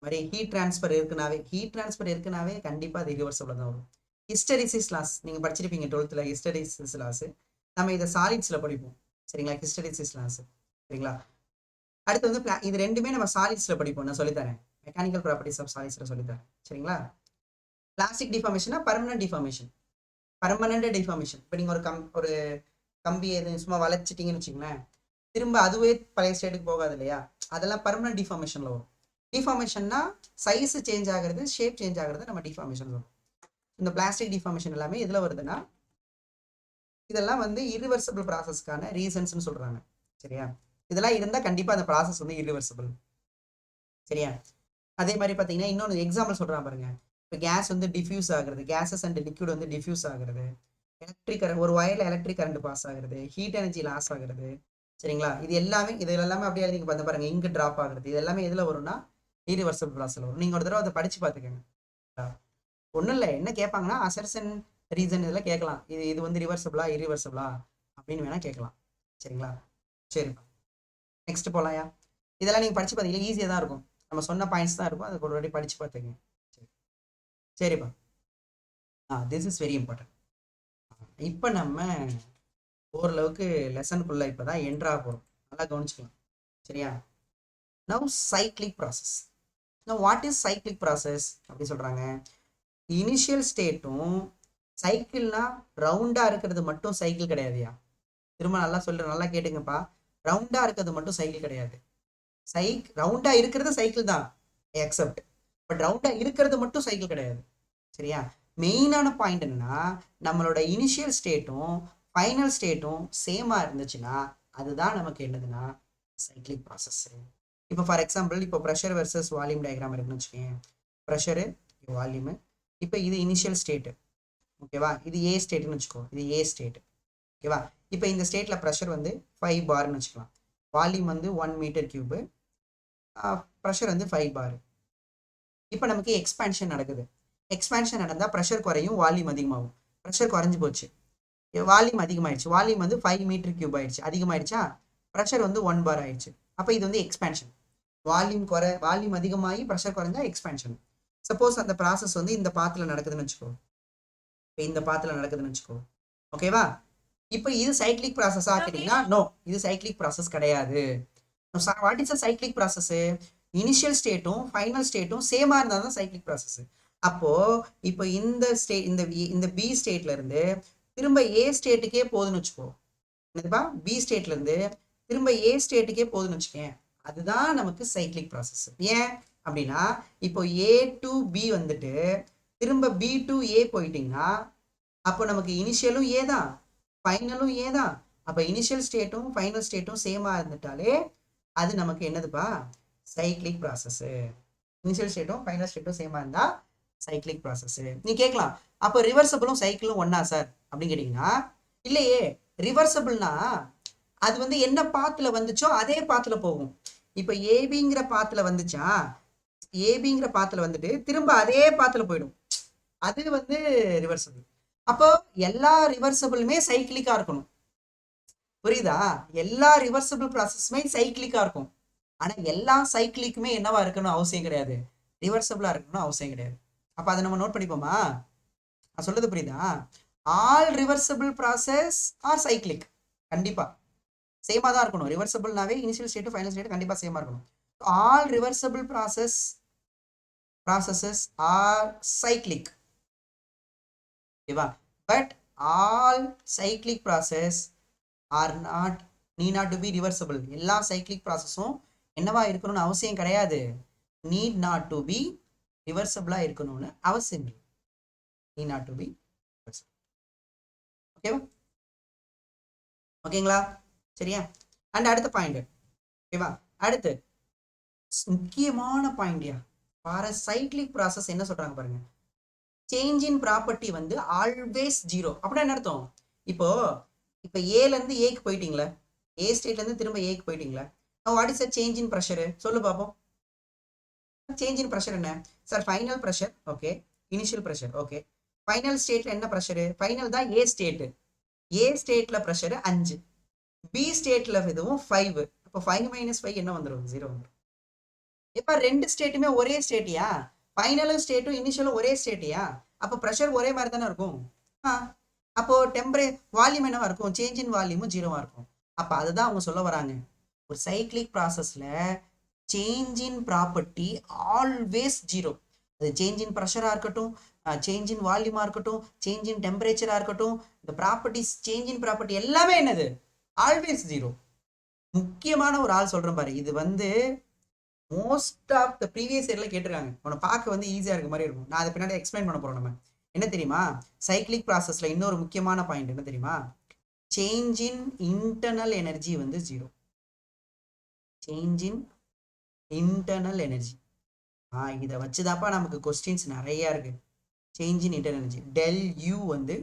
மாதிரி ஹீட் டிரான்ஸ்பர் இருக்குனாவே கண்டிப்பா அது ரிவர்சபிள் தான் வரும். ஹிஸ்டரிசிஸ் லாஸ் நீங்க படிச்சிருப்பீங்க 12th ஹிஸ்டரிசிஸ் லாஸ். நம்ம இதை சாலிட்ஸ்ல படிப்போம். சரிங்களா? Hysteresis loss. சரிங்களா? அடுத்து வந்து இது ரெண்டுமே நம்ம சாலிட்ஸ்ல படிப்போம், நான் சொல்லித்தரேன். மெக்கானிக்கல் ப்ராப்பர்ட்டிஸ் ஆஃப் சாலிட்ஸ்ல சொல்லித்தரேன். சரிங்களா? பிளாஸ்டிக் டிஃபார்மேஷனா பர்மனன்ட் டிஃபார்மேஷன். பர்மனன்ட் டிஃபார்மேஷன், இப்போ நீங்க ஒரு கம்பி எது சும்மா வளைச்சிட்டீங்கன்னு வச்சுங்களேன், திரும்ப அதுவே பழைய ஸ்டேட்டுக்கு போகாது இல்லையா? அதெல்லாம் பர்மனன்ட் டிஃபார்மேஷன்ல வரும். டிஃபார்மேஷன்னா சைஸ் சேஞ்ச் ஆகிறது, ஷேப் சேஞ்ச் ஆகிறது நம்ம டிஃபார்மேஷன் வரும். இந்த பிளாஸ்டிக் டிஃபார்மேஷன் எல்லாமே எதுல வருதுன்னா, இதெல்லாம் வந்து இரிவர்சபிள் ப்ராசஸ்க்கான ரீசன்ஸ்னு சொல்றாங்க. சரியா? இதெல்லாம் இருந்தா கண்டிப்பா அந்த ப்ராசஸ் வந்து இரிவர்சபிள். சரியா? அதே மாதிரி பாத்தீங்கன்னா இன்னொன்று எக்ஸாம்பிள் சொல்றான் பாருங்க. இப்போ கேஸ் வந்து டிஃப்யூஸ் ஆகுறது, கேசஸ் அண்ட் லிக்விட் வந்து டிஃப்யூஸ் ஆகுறது, எலக்ட்ரிக் கரண்ட், ஒரு வயர்ல எலக்ட்ரிக் கரண்ட் பாஸ் ஆகுறது, ஹீட் எனர்ஜி லாஸ் ஆகுறது. சரிங்களா? இது எல்லாமே அப்படியே நீங்க பார்த்து பாருங்க, இங்கு டிராப் ஆகுறது, இது எல்லாமே எதுல வரும்னா இரிவர்சபிள் ப்ராசஸ்ல வரும். நீங்க ஒரு தடவை அதை படிச்சு பார்த்துக்கங்க. ஒன்றும் இல்லை, என்ன கேட்பாங்கன்னா அசர்ஷன் ரீசன் இதெல்லாம் கேட்கலாம். இது இது வந்து ரிவர்சபிளா இரிவர்சபிளா அப்படின்னு வேணா கேட்கலாம். சரிங்களா? சரிப்பா, நெக்ஸ்ட் போகலாம்யா. இதெல்லாம் நீங்கள் படிச்சு பார்த்தீங்களா, ஈஸியாக தான் இருக்கும். நம்ம சொன்ன பாயிண்ட்ஸ் தான் இருக்கும், அதுக்கு ஒரு வாட்டி படிச்சு பார்த்துங்க. சரி, சரிப்பா. This is very important. இப்போ நம்ம ஓரளவுக்கு லெசனுக்குள்ள இப்போ தான் என்ட்ரா போகிறோம். நல்லா கவனிச்சுக்கலாம். சரியா? Now cyclic process. Now what is cyclic process அப்படி சொல்கிறாங்க. இனிஷியல் ஸ்டேட்டும் சைக்கிள்னா ரவுண்டாக இருக்கிறது மட்டும் சைக்கிள் கிடையாதுயா. திரும்ப நல்லா சொல்கிறேன், நல்லா கேட்டுங்கப்பா. ரவுண்டாக இருக்கிறது மட்டும் சைக்கிள் கிடையாது. ரவுண்டாக இருக்கிறது சைக்கிள் தான், எக்ஸப்ட். பட் ரவுண்டாக இருக்கிறது மட்டும் சைக்கிள் கிடையாது. சரியா? மெயினான பாயிண்ட் என்னன்னா, நம்மளோட இனிஷியல் ஸ்டேட்டும் ஃபைனல் ஸ்டேட்டும் சேமாக இருந்துச்சுன்னா அதுதான் நமக்கு என்னதுன்னா சைக்ளிக் ப்ராசஸ். இப்போ ஃபார் எக்ஸாம்பிள், இப்போ ப்ரெஷர் வெர்சஸ் வால்யூம் டயக்ராம் இருக்குன்னு வச்சுக்கோங்க. Pressure, volume. இப்போ இது இனிஷியல் ஸ்டேட்டு, ஓகேவா? இது ஏ ஸ்டேட்டுன்னு வச்சுக்கோ, இது ஏ ஸ்டேட்டு, ஓகேவா? இப்போ இந்த ஸ்டேட்டில் ப்ரெஷர் வந்து 5 பார்னு வச்சுக்கலாம். வால்யூம் வந்து 1 மீட்டர் கியூபு, ப்ரெஷர் வந்து 5 பார். இப்போ நமக்கு எக்ஸ்பேன்ஷன் நடக்குது. எக்ஸ்பேன்ஷன் நடந்தால் ப்ரெஷர் குறையும், வால்யூம் அதிகமாகும். ப்ரெஷர் குறைஞ்சி போச்சு, வால்யூம் அதிகமாகிடுச்சு. வால்யூம் வந்து 5 மீட்டர் கியூப் ஆயிடுச்சு, அதிகமாகிடுச்சா? ப்ரெஷர் வந்து 1 பார் ஆயிடுச்சு. அப்போ இது வந்து எக்ஸ்பேன்ஷன். வால்யூம் அதிகமாகி ப்ரெஷர் குறைஞ்சா எக்ஸ்பேன்ஷன். சப்போஸ் அந்த ப்ராசஸ் வந்து இந்த பாத்தில் நடக்குதுன்னு வச்சுக்கோ, இப்போ இந்த பாத்தில் நடக்குதுன்னு வச்சுக்கோ, ஓகேவா? இப்போ இது சைக்ளிக் ப்ராசஸா கேட்டிங்கன்னா நோ, இது சைக்ளிக் ப்ராசஸ் கிடையாது. What is a cyclic process? Initial ஸ்டேட்டும் ஃபைனல் ஸ்டேட்டும் சேமாக இருந்தால் தான் சைக்ளிக் ப்ராசஸ். அப்போ இப்போ இந்த பி ஸ்டேட்ல இருந்து திரும்ப ஏ ஸ்டேட்டுக்கே போகுதுன்னு வச்சுக்கோ, என்னதுப்பா? பி ஸ்டேட்ல இருந்து திரும்ப ஏ ஸ்டேட்டுக்கே போகுதுன்னு வச்சுக்கேன், அதுதான் நமக்கு சைக்ளிக் ப்ராசஸ். ஏன் அப்படின்னா, இப்போ ஏ டு பி வந்துட்டு திரும்ப பி டு ஏ போயிட்டீங்கன்னா அப்போ நமக்கு இனிஷியலும் ஏ தான், ஃபைனலும் ஏ தான். அப்போ இனிஷியல் ஸ்டேட்டும் ஃபைனல் ஸ்டேட்டும் சேமா இருந்துட்டாலே அது நமக்கு என்னதுப்பா? Cyclic process. இனிஷியல் ஸ்டேட்டும் ஃபைனல் ஸ்டேட்டும் சேமா இருந்தா சைக்ளிக் ப்ராசஸ். நீ கேட்கலாம், அப்போ ரிவர்சபிளும் சைக்கிளும் ஒன்னா சார் அப்படின்னு கேட்டீங்கன்னா, இல்லையே. ரிவர்சபிள்னா அது வந்து என்ன பாத்துல வந்துச்சோ அதே பாத்துல போகும். இப்போ ஏபிங்கிற பாத்துல வந்துச்சா, ஏபிங்கிற பாத்துல வந்துட்டு திரும்ப அதே பாத்துல போயிடும், அது வந்து ரிவர்சபிள். அப்போ எல்லா ரிவர்சபிளுமே சைக்கிளிக்கா இருக்கணும். புரியுதா? எல்லா ரிவர்சபிள் ப்ராசஸுமே சைக்கிளிக்கா இருக்கும். ஆனா எல்லா சைக்கிளிக்குமே என்னவா இருக்கணும் அவசியம் கிடையாது, ரிவர்சபிளா இருக்கணும் அவசியம் கிடையாது. அப்ப அதை நம்ம நோட் பண்ணிப்போமா? நான் சொல்றது புரியுதா? All reversible process are cyclic, கண்டிப்பா சேமா தான் இருக்கணும். ரிவர்சபிள்னாவே இனிஷியல் ஸ்டேட் ஃபைனல் ஸ்டேட் கண்டிப்பா சேமா இருக்கணும். All reversible processes are cyclic, ஓகேவா? But all cyclic process are not need not to be reversible. எல்லா சைக்கிளிக் ப்ராசஸும் என்னவா இருக்கணும்னு அவசியம் கிடையாது, நீட் நாட் டு பி ரிவர்சபிளா இருக்கணும்னு அவசியம் இல்லை. Need not to be reversible. ஓகேவா? ஓகேங்களா? சரியா? அண்ட் அடுத்த பாயிண்ட், ஓகேவா? அடுத்து முக்கியமான பாயிண்ட்யா, பாரு சைக்கிளிக் ப்ராசஸ் என்ன சொல்றாங்க பாருங்க. சேஞ்ச் இன் ப்ராப்பர்ட்டி வந்து ஆல்வேஸ் ஜீரோ. அப்படின்னா என்ன அர்த்தம்? இப்போ இப்போ ஏல இருந்து ஏக்கு போயிட்டீங்களா, ஏ ஸ்டேட்ல இருந்து திரும்ப ஏக்கு போயிட்டீங்களா? What is a change in pressure சொல்லு பார்ப்போம். சேஞ்ச் இன் ப்ரெஷர் என்ன sir? Final pressure, okay. Initial pressure, okay. Final ஸ்டேட்ல என்ன ப்ரெஷர்? ஃபைனல் தான் ஏ ஸ்டேட். ஏ ஸ்டேட்ல ப்ரெஷர் 5, பி ஸ்டேட்ல இதுவும் 5. அப்போ 5 - 5 என்ன வந்துடும்? 0 வந்துடும். இப்ப ரெண்டு ஸ்டேட்டுமே ஒரே ஸ்டேட்டியா? ஃபைனலும் ஸ்டேட்டும் இனிஷியலும் ஒரே ஸ்டேட்டியா? அப்போ ப்ரெஷர் ஒரே மாதிரி தானே இருக்கும். அப்போ வால்யூம் என்னவா இருக்கும்? சேஞ்ச் இன் வால்யூமும் ஜீரோவா இருக்கும். அப்ப அதுதான் அவங்க சொல்ல வராங்க, ஒரு சைக்கிளிக் ப்ராசஸ்ல change in property always zero. அது சேஞ்ச் இன் ப்ரெஷரா இருக்கட்டும், சேஞ்ச் இன் வால்யூமா இருக்கட்டும், சேஞ்ச் இன் டெம்பரேச்சரா இருக்கட்டும், இந்த ப்ராப்பர்ட்டிஸ் சேஞ்ச் இன் ப்ராப்பர்ட்டி எல்லாமே என்னது? Always zero. முக்கியமான ஒரு ஆள் சொல்றேன் பாரு, இது வந்து மோஸ்ட் ஆஃப் த ப்ரீவியஸ் இயர்ல கேட்டிருக்காங்க. உன்னை பார்க்க வந்து ஈஸியா இருக்க மாதிரி இருக்கும். நான் அதை பின்னாடி எக்ஸ்பிளைன் பண்ண போறோம். நம்ம என்ன தெரியுமா, சைக்கிளிக் ப்ராசஸ்ல இன்னொரு முக்கியமான பாயிண்ட் என்ன தெரியுமா? சேஞ்ச் இன் இன்டர்னல் எனர்ஜி வந்து zero. Change in internal energy, இதை வச்சுதாப்பா நமக்கு கொஸ்டின்ஸ் நிறைய இருக்கு. Change in internal energy tell you வந்து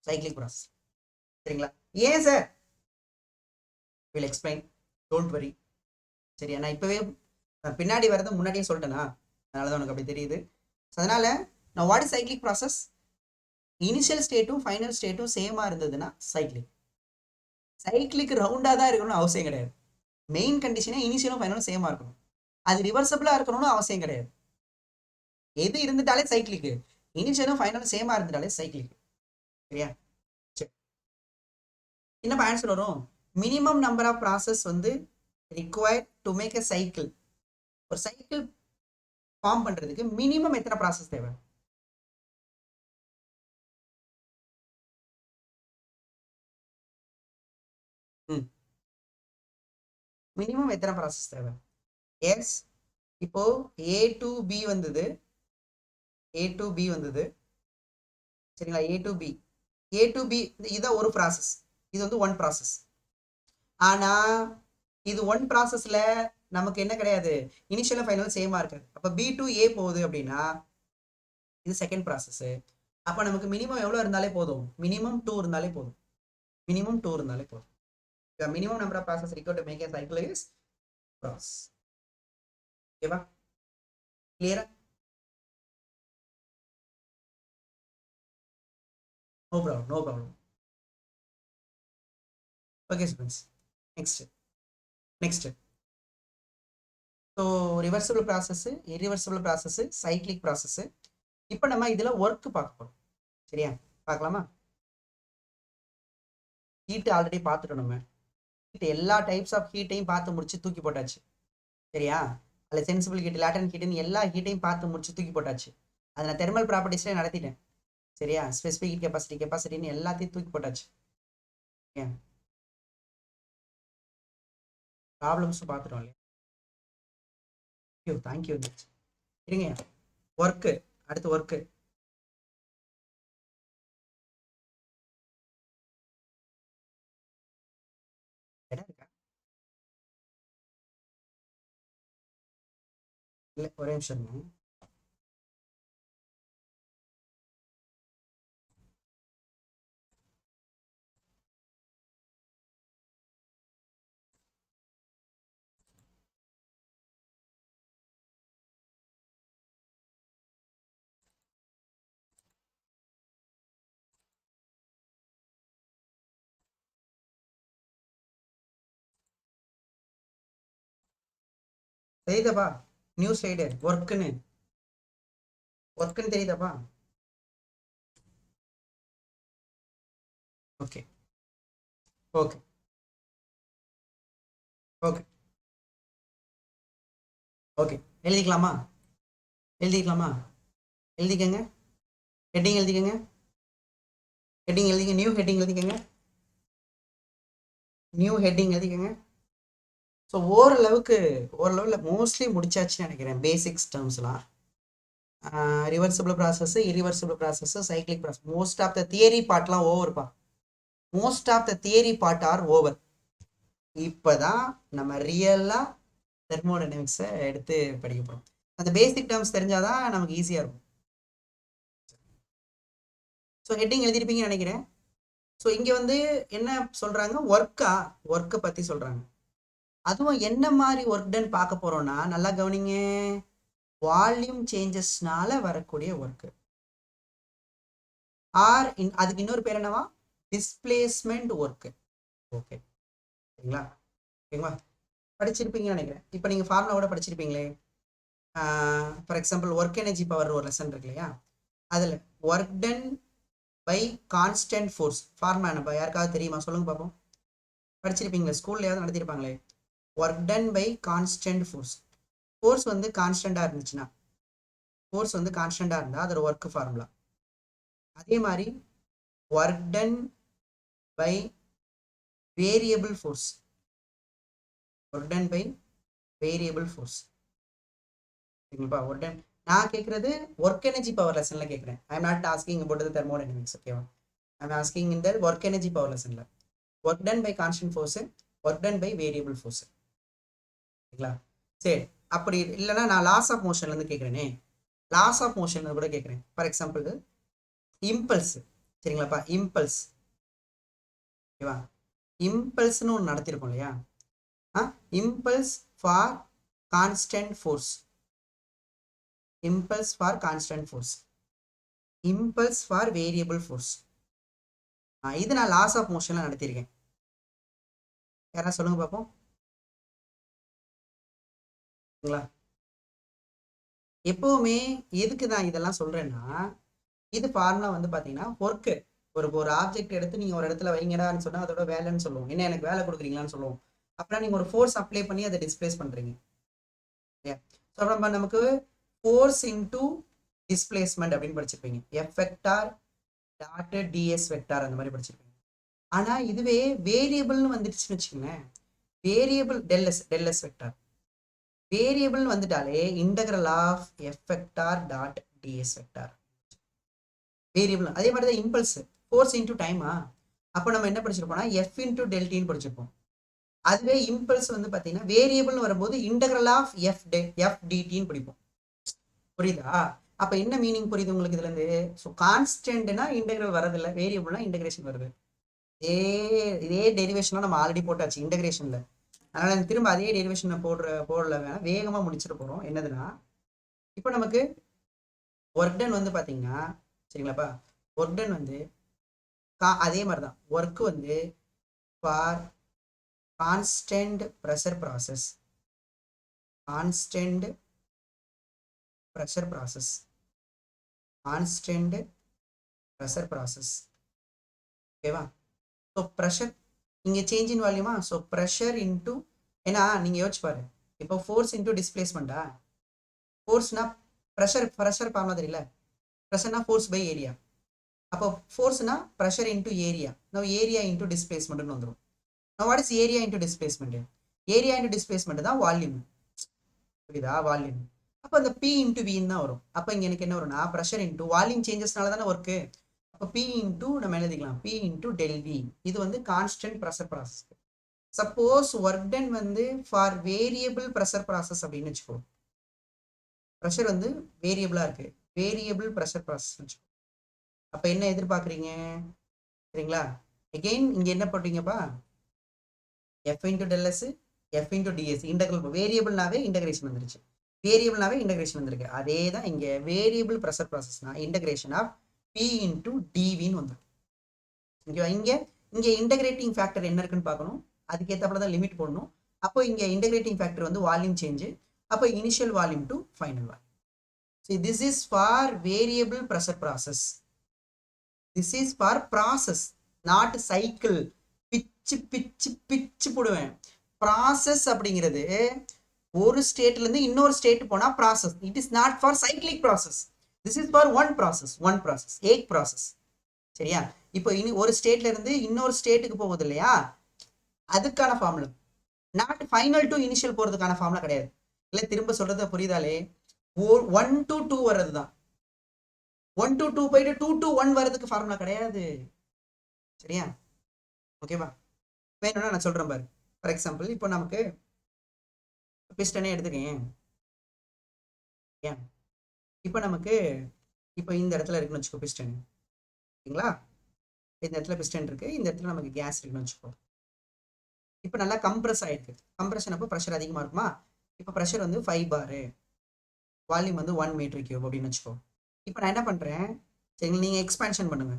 சைக்கிளிக் ப்ராசஸ். சரிங்களா? ஏன் sir? Will explain, don't worry. சரியா? நான் இப்பவே பின்னாடி வரதை முன்னாடியே சொல்லிட்டேனா, அதனாலதான் உனக்கு அப்படி தெரியுது. அதனால நான் what is cyclic process? Initial ஸ்டேட்டும் ஃபைனல் ஸ்டேட்டும் சேமாக இருந்ததுன்னா சைக்ளிக். சைக்ளிக் ரவுண்டாக தான் இருக்கணும்னு அவசியம் கிடையாது. மெயின் கண்டிஷனே இனிஷியலும் ஃபைனலும் சேமாக இருக்கணும். அது ரிவர்சபிளாக இருக்கணும்னு அவசியம் கிடையாது. எது இருந்துட்டாலே சைக்ளிக்கு, இனிஷியலும் ஃபைனலும் சேமாக இருந்துட்டாலே சைக்ளிக். சரியா? சரி, என்னப்பா ஆன்சர் வரும்? மினிமம் நம்பர் ஆஃப் ப்ராசஸ் வந்து required to make a cycle. ஒரு சைக்கிள் ஃபார்ம் பண்ணுறதுக்கு மினிமம் எத்தனை ப்ராசஸ் தேவை? மினிமம் எத்தனை ப்ராசஸ் தேவை? எஸ், இப்போ ஏ டு பி வந்தது, ஏ டு பி வந்தது, சரிங்களா? A to B, A to B இதுதான் ஒரு ப்ராசஸ். இது வந்து ஒன் ப்ராசஸ். ஆனா இது ஒன் ப்ராசஸ்ல நமக்கு என்ன கிடையாது, இனிஷியல் ஃபைனல் சேமா இருக்காது. அப்ப பி டு ஏ போகுது அப்படின்னா இது செகண்ட் ப்ராசஸ். அப்ப நமக்கு மினிமம் எவ்வளவு இருந்தாலே போதும்? மினிமம் 2 இருந்தாலே போதும். மினிமம் 2 இருந்தாலே போதும். The minimum number of processes required to make a cycle is process. ஓகேவா? கிளியரா? No problem, no problem. Okay, students. Next. So, reversible process, irreversible process, cyclic process. இப்போ நம்ம இதுல ஒர்க் பார்க்க போறோம். சரியா? பார்க்கலாமா? ஹீட் ஆல்ரெடி பார்த்துட்டோம். நம்ம ஹீட் எல்லா டைப்ஸ் ஆஃப் ஹீட்டையும் பார்த்து முடிச்சு தூக்கி போட்டாச்சு. சரியா? அதில் சென்சிபிள் ஹீட், லேட்டன் ஹீட்னு எல்லா ஹீட்டையும் பார்த்து முடிச்சு தூக்கி போட்டாச்சு. அதை நான் தெர்மல் ப்ராப்பர்ட்டிஸ்லேயே நடத்திட்டேன். சரியா? ஸ்பெசிஃபிக் ஹீட் கெப்பாசிட்டின்னு எல்லாத்தையும் தூக்கி போட்டாச்சு. ப்ராப்ளம்ஸும் பார்த்துட்டோம் இல்லையா? தேங்க்யூ. இருங்க, ஒர்க்கு, அடுத்து ஒர்க்கு. இடம் இருக்கா? இல்லை, ஒரே நிமிஷம். தெரியுதாப்பா? நியூ ஸ்லைடு ஒர்க்குன்னு தெரியுதாப்பா? ஓகே ஓகே ஓகே ஓகே எழுதிக்கலாமா? எழுதிக்கங்க. ஹெட்டிங் எழுதிக்கங்க. நியூ ஹெட்டிங் எழுதிக்கங்க. ஸோ ஓரளவில் மோஸ்ட்லி முடிச்சாச்சுன்னு நினைக்கிறேன். பேசிக்ஸ் டேர்ம்ஸ்லாம் reversible process, irreversible process, cyclic process, most of the theory பார்ட்லாம் ஓவர்ப்பா. Most of the theory part are over. இப்போதான் நம்ம ரியலாக தெர்மோடைனமிக்ஸை எடுத்து படிக்க போகிறோம். அந்த பேசிக் டேர்ம்ஸ் தெரிஞ்சாதான் நமக்கு ஈஸியாக இருக்கும். ஸோ ஹெட்டிங் எழுதிருப்பீங்கன்னு நினைக்கிறேன். ஸோ இங்கே வந்து என்ன சொல்கிறாங்க, ஒர்க்கை பற்றி சொல்கிறாங்க. அதுவும் என்ன மாதிரி ஒர்க் டன் பார்க்க போகிறோன்னா, நல்லா கவனிங்க, வால்யூம் சேஞ்சஸ்னால வரக்கூடிய ஒர்க்கு. அதுக்கு இன்னொரு பேர் என்னவா? Displacement work. ஓகே, சரிங்களா? ஓகேங்களா? படிச்சிருப்பீங்கன்னு நினைக்கிறேன். இப்போ நீங்கள் ஃபார்முலாவோட படிச்சிருப்பீங்களே. For example work energy power ஒரு லெசன் இருக்கு இல்லையா? அதில் work done by constant force formula என்னப்பா? யாருக்காவது தெரியுமா? சொல்லுங்க பார்ப்போம். படிச்சிருப்பீங்களே, ஸ்கூல்லையாவது நடத்திருப்பாங்களே. Work done by constant force. Force வந்து கான்ஸ்டண்டாக இருந்துச்சுன்னா, அது ஒரு ஒர்க் ஃபார்முலா. அதே மாதிரி work done by variable force. சரிங்களா? நான் கேட்குறது ஒர்க் எனர்ஜி பவர் லெசனில் கேட்குறேன். I am not asking about the thermodynamics. ஓகேவா? ஐ எம் ஆஸ்கிங் இந்த ஒர்க் எனர்ஜி பவர் லெசனில். Work done by constant force, work done by variable force. சரிங்களா? சரி, அப்படி இல்லைன்னா நான் லாஸ் ஆஃப் மோஷன்லேருந்து கேட்குறேனே. லாஸ் ஆஃப் மோஷன் கூட கேட்குறேன். For example impulse. சரிங்களாப்பா? இம்பல்ஸ். ஓகேவா? இம்பல்ஸ்னு ஒன்று நடத்திருக்கோம் இல்லையா? Impulse for constant force. Impulse for variable force. இது நான் லாஸ் ஆஃப் மோஷன்ல நடத்தியிருக்கேன். யாராவது சொல்லுங்க பார்ப்போம். எப்பவுமே எதுக்கு நான் இதெல்லாம் சொல்றேன்னா, இது ஃபார்முலா வந்து பாத்தீங்கன்னா ஒர்க்கு. ஒரு ஆப்ஜெக்ட் எடுத்து நீங்க ஒரு இடத்துல வைங்கடான்னு சொன்னா அதோட வேலைன்னு சொல்லுவோம். என்ன எனக்கு வேலை கொடுக்குறீங்களான்னு சொல்லுவோம். அப்புறம் நீங்க ஒரு ஃபோர்ஸ் அப்ளை பண்ணி அதை டிஸ்பிளேஸ் பண்றீங்க. ஸோ நம்ம நமக்கு ஃபோர்ஸ் இன்டூ டிஸ்பிளேஸ்மெண்ட் அப்படின்னு படிச்சிருப்பீங்க. F vector dot d s vector அந்த மாதிரி படிச்சிருப்பீங்க. ஆனா இதுவே வேரியபிள்னு வந்துடுச்சுன்னு வச்சுக்கோங்களேன். வேரியபிள் டெல்எஸ் வெக்டார் வேரியபிள் வந்துட்டாலே integral of F vector dot d s vector variable. அதே மாதிரி தான் இம்பல்ஸ் ஃபோர்ஸ் இன்டூ டைமா. அப்போ நம்ம என்ன படிச்சிருப்போம்னா எஃப் இன்டூ டெல்டின்னு படிச்சிருப்போம். அதுவே இம்பல்ஸ் வந்து பார்த்தீங்கன்னா வேரியபிள்னு வரும்போது இன்டகிரல் ஆஃப் எஃப் டிடின்னு படிப்போம். புரியுதா? அப்போ என்ன மீனிங் புரியுது உங்களுக்கு இதுல இருந்து? ஸோ கான்ஸ்டன்ட்னா இன்டகிரல் வரதில்லை, வேரியபிள்னா இன்டகிரேஷன் வருது. இதே டெரிவேஷன்லாம் நம்ம ஆல்ரெடி போட்டாச்சு இன்டகிரேஷன்ல. அதனால திரும்ப அதே டெரிவேஷனை போடல வேணாம், வேகமா முடிச்சுட்டு போறோம். என்னதுன்னா இப்போ நமக்கு ஒர்க் டன் வந்து பாத்தீங்கன்னா சரிங்களாப்பா, ஒர்க் டன் வந்து அதே மாதிரிதான் ஒர்க் வந்து for constant pressure process, constant pressure process, constant pressure process. ஓகேவா? ஸோ ப்ரெஷர் இங்கே சேஞ்ச் இன் வால்யூமா. ஸோ ப்ரெஷர் இன்டூ, ஏன்னா நீங்கள் யோசிச்சு பாரு, இப்போ ஃபோர்ஸ் இன்டூ டிஸ்பிளேஸ்மெண்டா. ஃபோர்ஸ்னா ப்ரெஷர் ஃபார்முலா தெரியல. ப்ரெஷர்னா ஃபோர்ஸ் பை ஏரியா. அப்போ ஃபோர்ஸ்னா ப்ரெஷர் இன்டூ ஏரியா. நம்ம ஏரியா இன்டூ டிஸ்பிளேஸ்மெண்ட்னு வந்துடும். நான் what is area into displacement? Area into displacement தான் வால்யூம். புரியுதா? வால்யூம். அப்போ அந்த பி இன்டூ வின்னு தான் வரும். அப்போ இங்கே எனக்கு என்ன வரும்னா ப்ரெஷர் இன்டூ வால்யூம் சேஞ்சஸ்னால தானே ஒர்க்கு. அப்போ பி இன்டூ நம்ம எழுதிக்கலாம் பி இன்டூ டெல் வி. இது வந்து constant pressure process. Suppose work done வந்து ஃபார் வேரியபிள் ப்ரெஷர் ப்ராசஸ் அப்படின்னு வச்சுக்கோ. ப்ரெஷர் வந்து வேரியபிளா இருக்கு, வேரியபிள் ப்ரெஷர் ப்ராசஸ் வச்சுக்கோ. அப்போ என்ன எதிர்பார்க்குறீங்க? சரிங்களா? அகெயின் இங்க என்ன போட்டீங்கப்பா? F into del S F into dS. Integral வேரியபிள்னாவே இன்டகிரேஷன் வந்துருச்சு, வேரியபிள்னாவே இன்டகிரேஷன் வந்திருக்கு. அதே தான் இங்க வேரியபிள் ப்ரெஷர் ப்ராசஸ்னா இன்டகிரேஷன் ஆஃப் பி இன்டூ டிவின்னு வந்துடும். இங்க இங்க இன்டகிரேட்டிங் ஃபேக்டர் என்ன இருக்குன்னு பார்க்கணும். அதுக்கேற்றப்பல தான் லிமிட் போடணும். அப்போ இங்க இன்டகிரேட்டிங் ஃபேக்டர் வந்து வால்யூம் சேஞ்சு. அப்போ initial volume to final volume. See, this is for variable pressure process. This is for process, not cycle. பிச்சு பிச்சு பிச்சு போடுவேன். ப்ராசஸ் அப்படிங்கிறது ஒரு ஸ்டேட்ல இருந்து இன்னொரு ஸ்டேட் போனா process. It is not for cyclic process. This is for one process Ek process. சரியா? இப்போ இனி ஒரு ஸ்டேட்ல இருந்து இன்னொரு ஸ்டேட்டுக்கு போகுது இல்லையா, அதுக்கான formula. Not final to initial போறதுக்கான ஃபார்முலா கிடையாது. இல்லை திரும்ப சொல்றது புரியுதாலே? 1 to 2 வர்றது தான். 1 to 2 போயிட்டு 2 to 1 வர்றதுக்கு ஃபார்முலா கிடையாது. சரியா? ஓகேவா? வேணும்னா நான் சொல்றேன் பாரு. ஃபார் எக்ஸாம்பிள் இப்போ நமக்கு பிஸ்டனே எடுத்துக்கேன். இப்போ நமக்கு இப்போ இந்த இடத்துல இருக்குன்னு வச்சுக்கோ பிஸ்டன். ஓகேங்களா? இந்த இடத்துல பிஸ்டன் இருக்கு, இந்த இடத்துல நமக்கு கேஸ் இருக்குன்னு வச்சுக்கோ. இப்போ நல்லா கம்ப்ரஸ் ஆயிருக்கு. கம்ப்ரஷன் அப்போ ப்ரெஷர் அதிகமாக இருக்குமா? இப்போ ப்ரெஷர் வந்து 5 பாரு, வால்யூம் வந்து 1 மீட்டர் கியூப் அப்படின்னு வச்சுக்கோ. இப்போ நான் என்ன பண்ணுறேன், சரி நீங்கள் எக்ஸ்பேன்ஷன் பண்ணுங்க.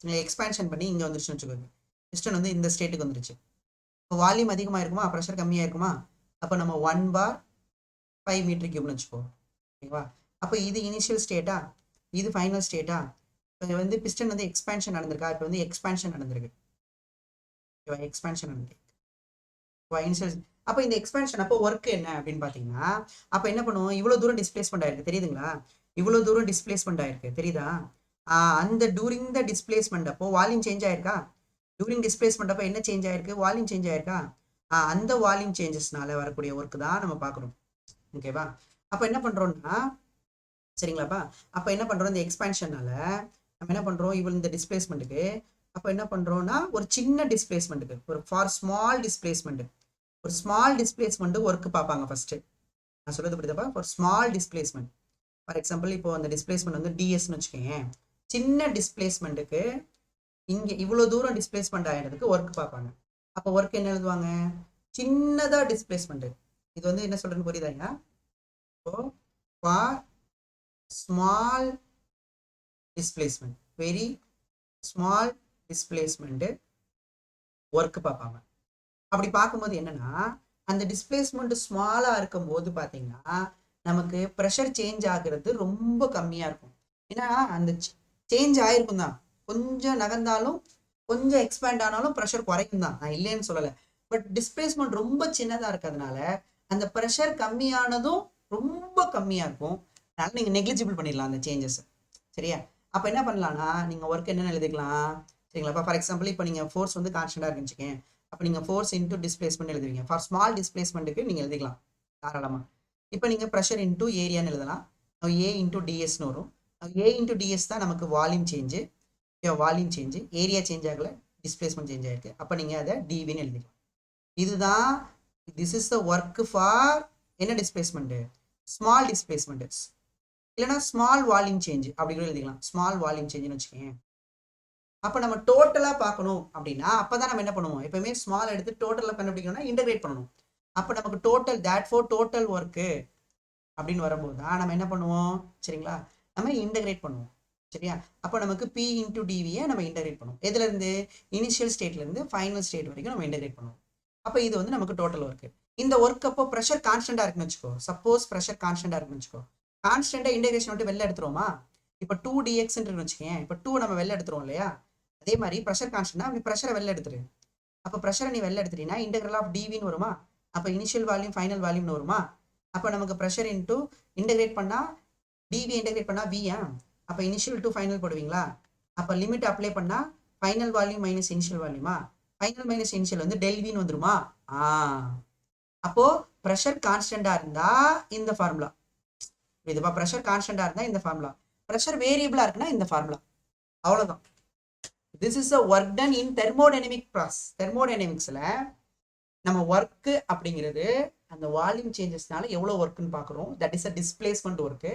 நீங்கள் எக்ஸ்பேன்ஷன் பண்ணி இங்கே வந்துருச்சுன்னு வச்சுக்கோங்க. பிஸ்டன் வந்து இந்த ஸ்டேட்டுக்கு வந்துருச்சு. இப்போ வால்யூம் அதிகமாக இருக்குமா, ப்ரெஷர் கம்மியாக இருக்குமா? அப்போ நம்ம 1 பார் 5 மீட்டர் கியூப்னு வச்சுக்கோ. ஓகேவா? அப்போ இது இனிஷியல் ஸ்டேட்டா, இது ஃபைனல் ஸ்டேட்டா? இப்போ வந்து பிஸ்டன் வந்து எக்ஸ்பேன்ஷன் நடந்திருக்கா? இப்போ வந்து எக்ஸ்பேன்ஷன் நடந்திருக்கு. ஓகேவா? எக்ஸ்பேன்ஷன் நடந்திருக்கு. அப்போ இந்த எக்ஸ்பேன்ஷன் அப்போ ஒர்க் என்ன அப்படின்னு பார்த்தீங்கன்னா, அப்போ என்ன பண்ணுவோம், இவ்வளோ தூரம் டிஸ்பிளேஸ்மெண்ட் ஆயிருக்கு தெரியுதுங்களா? இவ்வளோ தூரம் டிஸ்பிளேஸ்மெண்ட் ஆயிருக்கு தெரியுதா? அந்த டூரிங் த டிஸ்பிளேஸ்மெண்ட் அப்போ வால்யூம் சேஞ்ச் ஆயிருக்கா? டூரிங் டிஸ்பிளேஸ்மெண்ட் அப்போ என்ன சேஞ்ச் ஆயிருக்கு? வால்யூம் சேஞ்ச் ஆயிருக்கா? அந்த வால்யூம் சேஞ்சஸ்னால வரக்கூடிய ஒர்க் தான் நம்ம பார்க்குறோம். ஓகேவா? அப்போ என்ன பண்றோம்னா, சரிங்களாப்பா, அப்போ என்ன பண்றோம், இந்த எக்ஸ்பேன்ஷனால நம்ம என்ன பண்றோம், இவ்வளோ இந்த டிஸ்பிளேஸ்மெண்ட்டுக்கு அப்போ என்ன பண்றோம்னா ஒரு சின்ன டிஸ்பிளேஸ்மெண்ட்டுக்கு, ஒரு ஃபார் ஸ்மால் டிஸ்பிளேஸ்மெண்ட், ஒரு ஸ்மால் டிஸ்பிளேஸ்மெண்ட் ஒர்க் பார்ப்பாங்க ஃபர்ஸ்ட். நான் சொல்றது புரியுதாப்பா? ஒரு ஸ்மால் டிஸ்பிளேஸ்மெண்ட். ஃபார் எக்ஸாம்பிள் இப்போ அந்த டிஸ்பிளேஸ்மெண்ட் வந்து டிஎஸ்ன்னு வச்சுக்கோங்க. சின்ன டிஸ்பிளேஸ்மெண்ட்டுக்கு இங்கே இவ்வளோ தூரம் டிஸ்பிளேஸ்மெண்ட் ஆகிறதுக்கு ஒர்க் பார்ப்பாங்க. அப்போ ஒர்க் என்ன எழுதுவாங்க, சின்னதாக டிஸ்பிளேஸ்மெண்ட். இது வந்து என்ன சொல்றேன்னு புரியுதாங்க? இப்போ for small displacement, very small displacement work பார்ப்பாங்க. அப்படி பார்க்கும்போது என்னன்னா, அந்த டிஸ்பிளேஸ்மெண்ட் ஸ்மாலா இருக்கும் போது பார்த்தீங்கன்னா நமக்கு ப்ரெஷர் சேஞ்ச் ஆகுறது ரொம்ப கம்மியா இருக்கும். ஏன்னா அந்த சேஞ்ச் ஆயிருக்கும் தான், கொஞ்சம் நகர்ந்தாலும் கொஞ்சம் எக்ஸ்பேண்ட் ஆனாலும் ப்ரெஷர் குறைக்கும் தான், நான் இல்லைன்னு சொல்லலை. பட் டிஸ்பிளேஸ்மெண்ட் ரொம்ப சின்னதாக இருக்கிறதுனால அந்த ப்ரெஷர் கம்மியானதும் ரொம்ப கம்மியாக இருக்கும். அதனால நீங்கள் நெக்லிஜிபிள் பண்ணிடலாம் அந்த சேஞ்சஸ். சரியா? அப்போ என்ன பண்ணலாம்னா நீங்கள் ஒர்க் என்னென்னு எழுதிக்கலாம். சரிங்களா? இப்போ ஃபார் எக்ஸாம்பிள் இப்போ நீங்கள் ஃபோர்ஸ் வந்து கான்ஸ்டன்டாக இருக்குன்னு வச்சுக்கேன். அப்போ நீங்கள் ஃபோர்ஸ் இன்டூ டிஸ்பிளேஸ்மெண்ட் எழுதுவீங்க. ஃபார் ஸ்மால் டிஸ்பிளேஸ்மெண்ட்டுக்கு நீங்கள் எழுதிக்கலாம் தாராளமாக. இப்போ நீங்கள் ப்ரெஷர் இன்டூ ஏரியான்னு எழுதலாம். ஏ இன்டூ டிஎஸ்னு வரும். ஏ இன்டூ டிஎஸ் தான் நமக்கு volume change. Volume change, area change ஆகலை, டிஸ்பிளேஸ்மெண்ட் சேஞ்ச் ஆகிருக்கு. அப்போ நீங்கள் அதை டிவின்னு எழுதிக்கலாம். இதுதான் this is the work for என்ன டிஸ்பிளேஸ்மெண்ட்டு, ஸ்மால் டிஸ்பிளேஸ்மெண்ட், இல்லைனா ஸ்மால் வால்யூம் சேஞ்ச் அப்படி கூட எழுதிக்கலாம். ஸ்மால் வால்யூம் சேஞ்சுன்னு வச்சுக்கோங்க. அப்போ நம்ம டோட்டலாக பார்க்கணும் அப்படின்னா அப்போ தான் நம்ம என்ன பண்ணுவோம், எப்பவுமே ஸ்மால் எடுத்து டோட்டலாக கண்டுபிடிக்கணும்னா இன்டகிரேட் பண்ணணும். அப்போ நமக்கு total that four total work அப்படின்னு வரும்போது தான் நம்ம என்ன பண்ணுவோம், சரிங்களா, நம்ம இன்டகிரேட் பண்ணுவோம். சரியா? அப்போ நமக்கு பி இன்டூ டிவியை நம்ம இன்டகிரேட் பண்ணுவோம். எதுலேருந்து, இனிஷியல் ஸ்டேட்லேருந்து ஃபைனல் ஸ்டேட் வரைக்கும் நம்ம இன்டகிரேட் பண்ணுவோம். அப்போ இது வந்து நமக்கு டோட்டல் ஒர்க்கு. இந்த ஒர்க் அப்போ ப்ரெஷர் கான்ஸ்டன்டாக இருக்குன்னு வச்சுக்கோ. சப்போஸ் ப்ரெஷர் கான்ஸ்டன்டாக இருக்குன்னு வச்சுக்கோ. கான்ஸ்டன்டாக இன்டகிரேஷன் விட்டு வெளில எடுத்துருவோமா. இப்போ 2dxன்னு வச்சுக்கேன். இப்போ 2 நம்ம வெளில எடுத்துருவோம் இல்லையா. அதே மாதிரி ப்ரெஷர் கான்ஸ்டன்ட்னா அப்படி ப்ரெஷரை வெளில எடுத்துரு. அப்போ ப்ரெஷரை நீ வெளில எடுத்துட்டீங்கன்னா இன்டெகிரல் ஆஃப் டிவின்னு வருமா. அப்போ இனிஷியல் வால்யூம் ஃபைனல் வால்யூம்னு வருமா. அப்போ நமக்கு ப்ரெஷர் இன்டூ இன்டெகிரேட் பண்ணால் டிவி இன்டெகிரேட் பண்ணால் வியா. அப்போ இனிஷியல் டு ஃபைனல் போடுவீங்களா. அப்போ லிமிட் அப்ளை பண்ணால் ஃபைனல் வால்யூம் மைனஸ் இனிஷியல் வால்யூமா. ஃபைனல் மைனஸ் இனிஷியல் வந்து டெல்வின்னு வந்துருமா. அப்போ ப்ரெஷர் கான்ஸ்டன்டா இருந்தா இந்த ஃபார்முலா இதுப்பா. ப்ரெஷர் கான்ஸ்டன்டா இருந்தா இந்த ஃபார்முலா. ப்ரெஷர் வேரியபிளா இருக்குன்னா இந்த ஃபார்முலா. அவ்வளவுதான். This is a work done in thermodynamic process. தெர்மோடைனமிக்ஸ்ல நம்ம ஒர்க் அப்படிங்கிறது அந்த வால்யூம் சேஞ்சஸ்னால எவ்வளவு ஒர்க்னு பார்க்குறோம். That is a displacement work.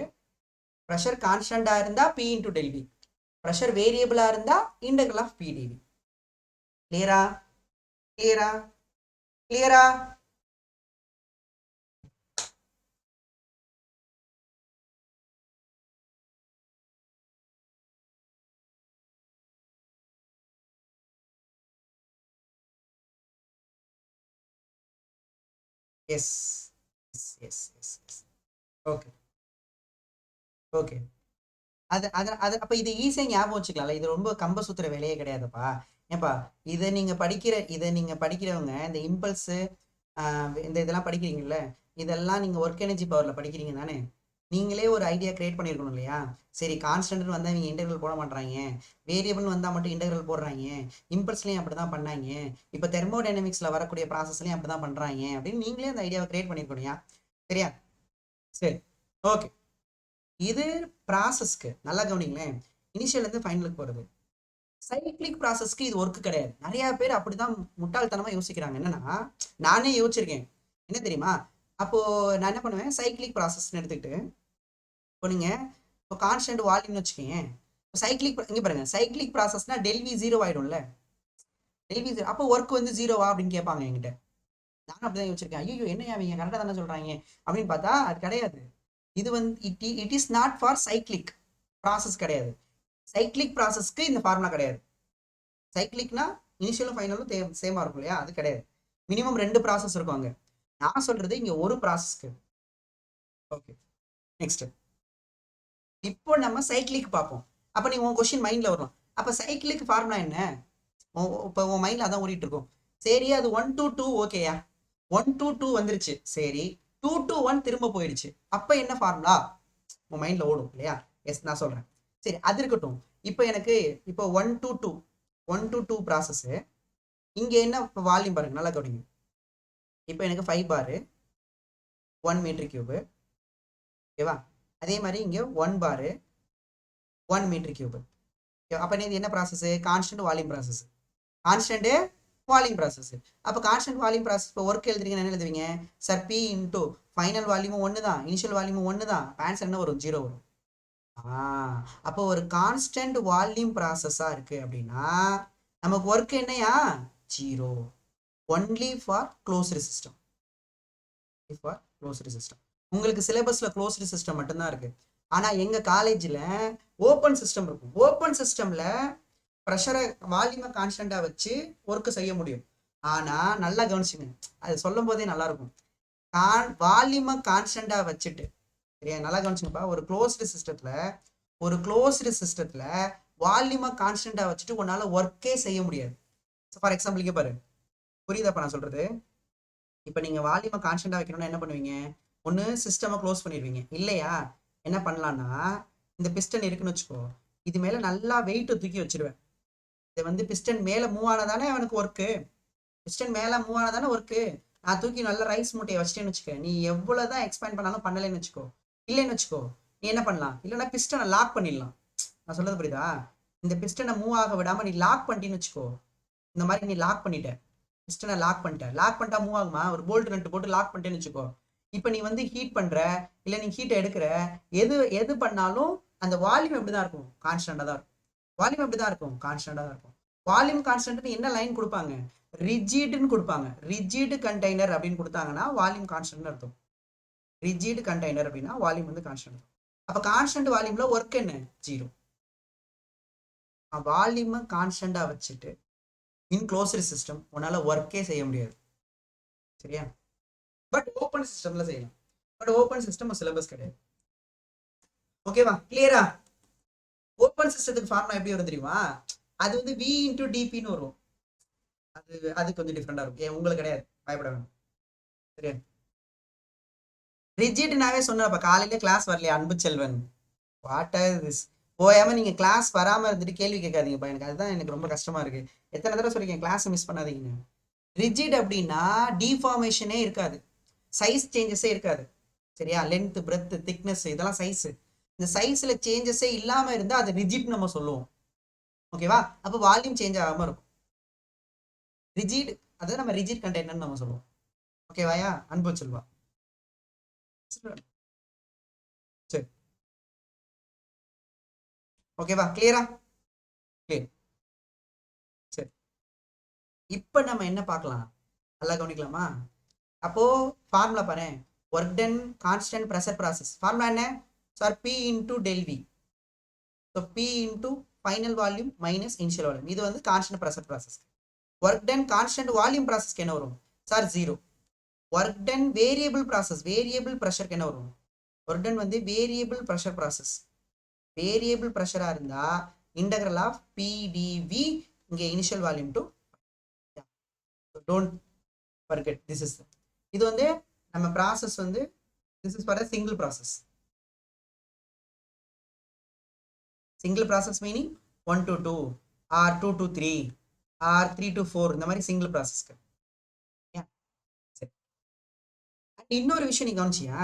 Pressure கான்ஸ்டன்டா இருந்தா பி இன்டூ டெல்வி, ப்ரெஷர் வேரியபிளா இருந்தா இன்டெகிரல் ஆஃப் பி டிவி. கிளியரா? கிளியரா? கிளியரா? Yes yes yes yes yes. Okay okay. அது அது அது அப்போ இது ஈஸியாக ஞாபகம் வச்சுக்கலாம்ல. இது ரொம்ப கம்ப சுத்துற வேலையே கிடையாதுப்பா. ஏப்பா இதை நீங்கள் படிக்கிறவங்க இந்த இம்பல்ஸு இந்த இதெல்லாம் படிக்கிறீங்கல்ல, இதெல்லாம் நீங்கள் ஒர்க் எனர்ஜி பவரில் படிக்கிறீங்க தானே. நீங்களே ஒரு ஐடியா கிரியேட் பண்ணியிருக்கணும் இல்லையா. சரி, கான்ஸ்டன்ட்னு வந்தால் இவங்க இன்டெகிரல் போட மாட்டாங்க, வேரியபிள்னு வந்தால் மட்டும் இன்டெகிரல் போடுறாங்க, இம்பல்ஸ்லேயும் அப்படி தான் பண்ணாங்க, இப்போ தெர்மோடைனமிக்ஸில் வரக்கூடிய ப்ராசஸ்லையும் அப்படி தான் பண்ணுறாங்க அப்படின்னு நீங்களே அந்த ஐடியாவை கிரியேட் பண்ணியிருக்கணும். சரியா? சரி, ஓகே. இது ப்ராசஸ்க்கு நல்லா கவனிங்களேன். இனிஷியல்லேருந்து ஃபைனலுக்கு போகிறது. சைக்ளிக் ப்ராசஸ்க்கு இது ஒர்க்கு கிடையாது. நிறைய பேர் அப்படிதான் முட்டாள்தனமா யோசிக்கிறாங்க. என்னன்னா, நானே யோசிச்சிருக்கேன். என்ன தெரியுமா, அப்போ நான் என்ன பண்ணுவேன், சைக்ளிக் ப்ராசஸ்ன்னு எடுத்துக்கிட்டு இப்போ நீங்க இப்போ கான்ஸ்டன்ட் வால்யூம்னு வச்சுக்கோங்க. சைக்ளிக் இங்க பாருங்க, சைக்ளிக் ப்ராசஸ்னா டெல்வி 0 ஆயிடும்ல. டெல்வி 0 அப்போ ஒர்க் வந்து 0வா அப்படின்னு கேட்பாங்க என்கிட்ட. நானும் அப்படிதான் யோசிச்சிருக்கேன். ஐயோ என்னையா அவங்க கரெக்டாக தானே சொல்றாங்க அப்படின்னு பார்த்தா அது கிடையாது. இது வந்து it is not for cyclic process கிடையாது. சைக்ளிக் ப்ராசஸ்க்கு இந்த ஃபார்முலா கிடையாது. சைக்ளிக்னா இனிஷியலும் ஃபைனலும் சேமா இருக்கும் இல்லையா, அது கிடையாது. மினிமம் 2 ப்ராசஸ் இருக்கும் அங்க. நான் சொல்றது இங்க ஒரு ப்ராசஸ்க்கு. Okay, next. இப்போ நம்ம சைக்ளிக் பார்ப்போம். அப்போ நீ உன் கொஸ்டின் மைண்ட்ல வரும், அப்போ சைக்ளிக் ஃபார்முலா என்ன, இப்போ உன் மைண்ட்ல அதான் ஓடிட்டு இருக்கும். சரி, அது 1 to 2 ஓகேயா, 1 to 2 வந்துருச்சு. சரி, 2 to 1 திரும்ப போயிடுச்சு. அப்போ என்ன ஃபார்முலா உன் மைண்ட்ல ஓடும் இல்லையா. எஸ், நான் சொல்றேன். சரி, அது இருக்கட்டும். இப்போ எனக்கு இப்போ 1 to 2 ப்ராசஸ். இங்க என்ன வால்யூம் பாருங்க, நல்லா கவனிங்க. இப்போ எனக்கு 5 பாரு 1 மீட்டர் கியூபு, ஓகேவா. அதே மாதிரி இங்க 1 பாரு 1 மீட்டர் கியூபு. அப்போ இது என்ன process, constant volume process. Constant volume process. அப்போ கான்ஸ்டன்ட் வால்யூம் ப்ராசஸ் இப்போ ஒர்க் எழுதுறீங்க, என்ன எழுதுவீங்க சார், பி இன்டூ ஃபைனல் வால்யூமும் 1 தான், இனிஷியல் வால்யூமும் 1 தான், ஆன்சர் என்ன வரும், 0 வரும். அப்போ ஒரு கான்ஸ்டன்ட் வால்யூம் ப்ராசஸா இருக்கு அப்படின்னா நமக்கு ஒர்க் என்னையா, 0. Only for closed system. For closed system. உங்களுக்கு சிலபஸ்ல க்ளோஸ்டு சிஸ்டம் மட்டும்தான் இருக்கு. ஆனால் எங்கள் காலேஜில் ஓப்பன் சிஸ்டம் இருக்கும். ஓப்பன் சிஸ்டமில் ப்ரெஷரை வால்யூமை கான்ஸ்டண்ட்டாக வச்சு ஒர்க்கு செய்ய முடியும். ஆனால் நல்லா கவனிச்சுங்க, அது சொல்லும் போதே நல்லாயிருக்கும். வால்யூமை கான்ஸ்டண்ட்டாக வச்சுட்டு, சரியா, நல்லா கவனிச்சுங்கப்பா, ஒரு க்ளோஸ்டு சிஸ்டத்தில் வால்யூமை கான்ஸ்டண்ட்டாக வச்சுட்டு உன்னால் ஒர்க்கே செய்ய முடியாது. ஃபார் எக்ஸாம்பிள் இங்கே பாரு, புரியுதாப்பா நான் சொல்கிறது? இப்போ நீங்கள் வால்யூமை கான்ஸ்டண்ட்டாக வைக்கணும்னா என்ன பண்ணுவீங்க? ஒன்று சிஸ்டமை க்ளோஸ் பண்ணிடுவீங்க, இல்லையா என்ன பண்ணலான்னா இந்த பிஸ்டன் இருக்குன்னு வச்சுக்கோ, இது மேலே நல்லா வெயிட்டை தூக்கி வச்சிருவேன். இது வந்து பிஸ்டன் மேலே மூவ் ஆனதானே அவனுக்கு ஒர்க்கு, பிஸ்டன் மேலே மூவ் ஆனதானே ஒர்க்கு. நான் தூக்கி நல்ல ரைஸ் மூட்டையை வச்சிட்டேன்னு வச்சுக்க, நீ எவ்வளோதான் எக்ஸ்பேண்ட் பண்ணாலும் பண்ணலைன்னு வச்சுக்கோ, இல்லைன்னு வச்சுக்கோ, நீ என்ன பண்ணலாம்? இல்லைன்னா பிஸ்டனை லாக் பண்ணிடலாம். நான் சொல்றது புரியுதா? இந்த பிஸ்டனை மூவ் ஆக விடாமல் நீ லாக் பண்ணிட்டேன்னு வச்சுக்கோ, இந்த மாதிரி நீ லாக் பண்ணிட்ட, பிஸ்டனை லாக் பண்ணிட்டா மூவ் ஆகுமா? ஒரு போல்ட் நட்டு போட்டு லாக் பண்ணிட்டேன்னு வச்சுக்கோ, இப்போ நீ வந்து ஹீட் பண்ணுற, இல்லை நீ ஹீட்டை எடுக்கிற, எது பண்ணாலும் அந்த வால்யூம் எப்படி தான் இருக்கும்? கான்ஸ்டண்டாக தான் இருக்கும். வால்யூம் எப்படி தான் இருக்கும்? கான்ஸ்டண்டாக தான் இருக்கும். வால்யூம் கான்ஸ்டன்ட்னு என்ன லைன் கொடுப்பாங்க? ரிஜிட்னு கொடுப்பாங்க. ரிஜிட் கண்டெய்னர் அப்படின்னு கொடுத்தாங்கன்னா வால்யூம் கான்ஸ்டன்ட் அர்த்தம். ரிஜிட் கண்டெய்னர் அப்படின்னா வால்யூம் வந்து கான்ஸ்டன்ட். அப்போ கான்ஸ்டன்ட் வால்யூம்ல ஒர்க் என்ன? 0. வால்யூமை கான்ஸ்டண்டாக வச்சுட்டு இன் க்ளோஸ்டு சிஸ்டம் உன்னால ஒர்க்கே செய்ய முடியாது, சரியா? பட் ஓப்பன் சிஸ்டம்ல செய்யலாம். பட் ஓப்பன் சிஸ்டம் சிலபஸ் கிடையாது. ஓகேவா? கிளியரா? ஓப்பன் சிஸ்டத்துக்கு ஃபார்முலா எப்படி வரும் தெரியுமா? அது வந்து V இன்டூ டிபின்னு வரும். அது கொஞ்சம் டிஃப்ரெண்டா இருக்கும். உங்களுக்கு கிடையாது, பயப்பட வேணும், சரியா? ரிஜிட்னாவே சொன்னப்ப காலையில கிளாஸ் வரலையா Anbu Selvan? What are this? போயாம நீங்க கிளாஸ் வராம இருந்துட்டு கேள்வி கேட்காதீங்கப்பா. எனக்கு அதுதான் எனக்கு ரொம்ப கஷ்டமா இருக்கு. எத்தனை தடவை சொல்லிருக்கேன் கிளாஸ் மிஸ் பண்ணாதீங்க. ரிஜிட் அப்படின்னா டிஃபார்மேஷனே இருக்காது, சைஸ் சேஞ்சஸே இருக்காது, சரியா? லென்த், பிரெத், திக்னஸ் இதெல்லாம் சைஸ். இந்த சைஸ்ல சேஞ்சஸே இல்லாம இருந்தா அது ரிஜிட் நம்ம சொல்லுவோம். ஓகேவா? அப்போ வால்யூம் சேஞ்ச் ஆகாம இருக்கும். ரிஜிட் அதை நம்ம ரிஜிட் கண்டெய்னர் நம்ம சொல்லுவோம். ஓகேவாயா அன்பு செல்வா? சரி, ஓகேவா? கிளியரா? கிளியர். சரி, இப்போ நம்ம என்ன பார்க்கலாம், நல்லா கவனிக்கலாமா? அப்போ ஃபார்முலா பாரு, work done constant pressure process. Formula என்ன sir? P into del V. So P into final volume minus initial volume. இது வந்து constant pressure process. Work done constant volume ப்ராசஸ்க்கு என்ன வரும் sir? 0. Work done variable process, variable ப்ரெஷருக்கு என்ன வரும்? Work done வந்து வேரியபிள் ப்ரெஷர் ப்ராசஸ். வேரியபிள் ப்ரெஷராக இருந்தால் இன்டகிரல் ஆஃப் PdV, இங்கே initial volume to, don't forget this is. இது வந்து நம்ம ப்ராசஸ் வந்து this is for a single process. Single process meaning 1 to 2 or 2 to 3 or 3 to 4 இந்த மாதிரி சிங்கிள் ப்ராசஸ்க்கு. சரி, இன்னொரு விஷயம் நீங்க கவனிச்சியா?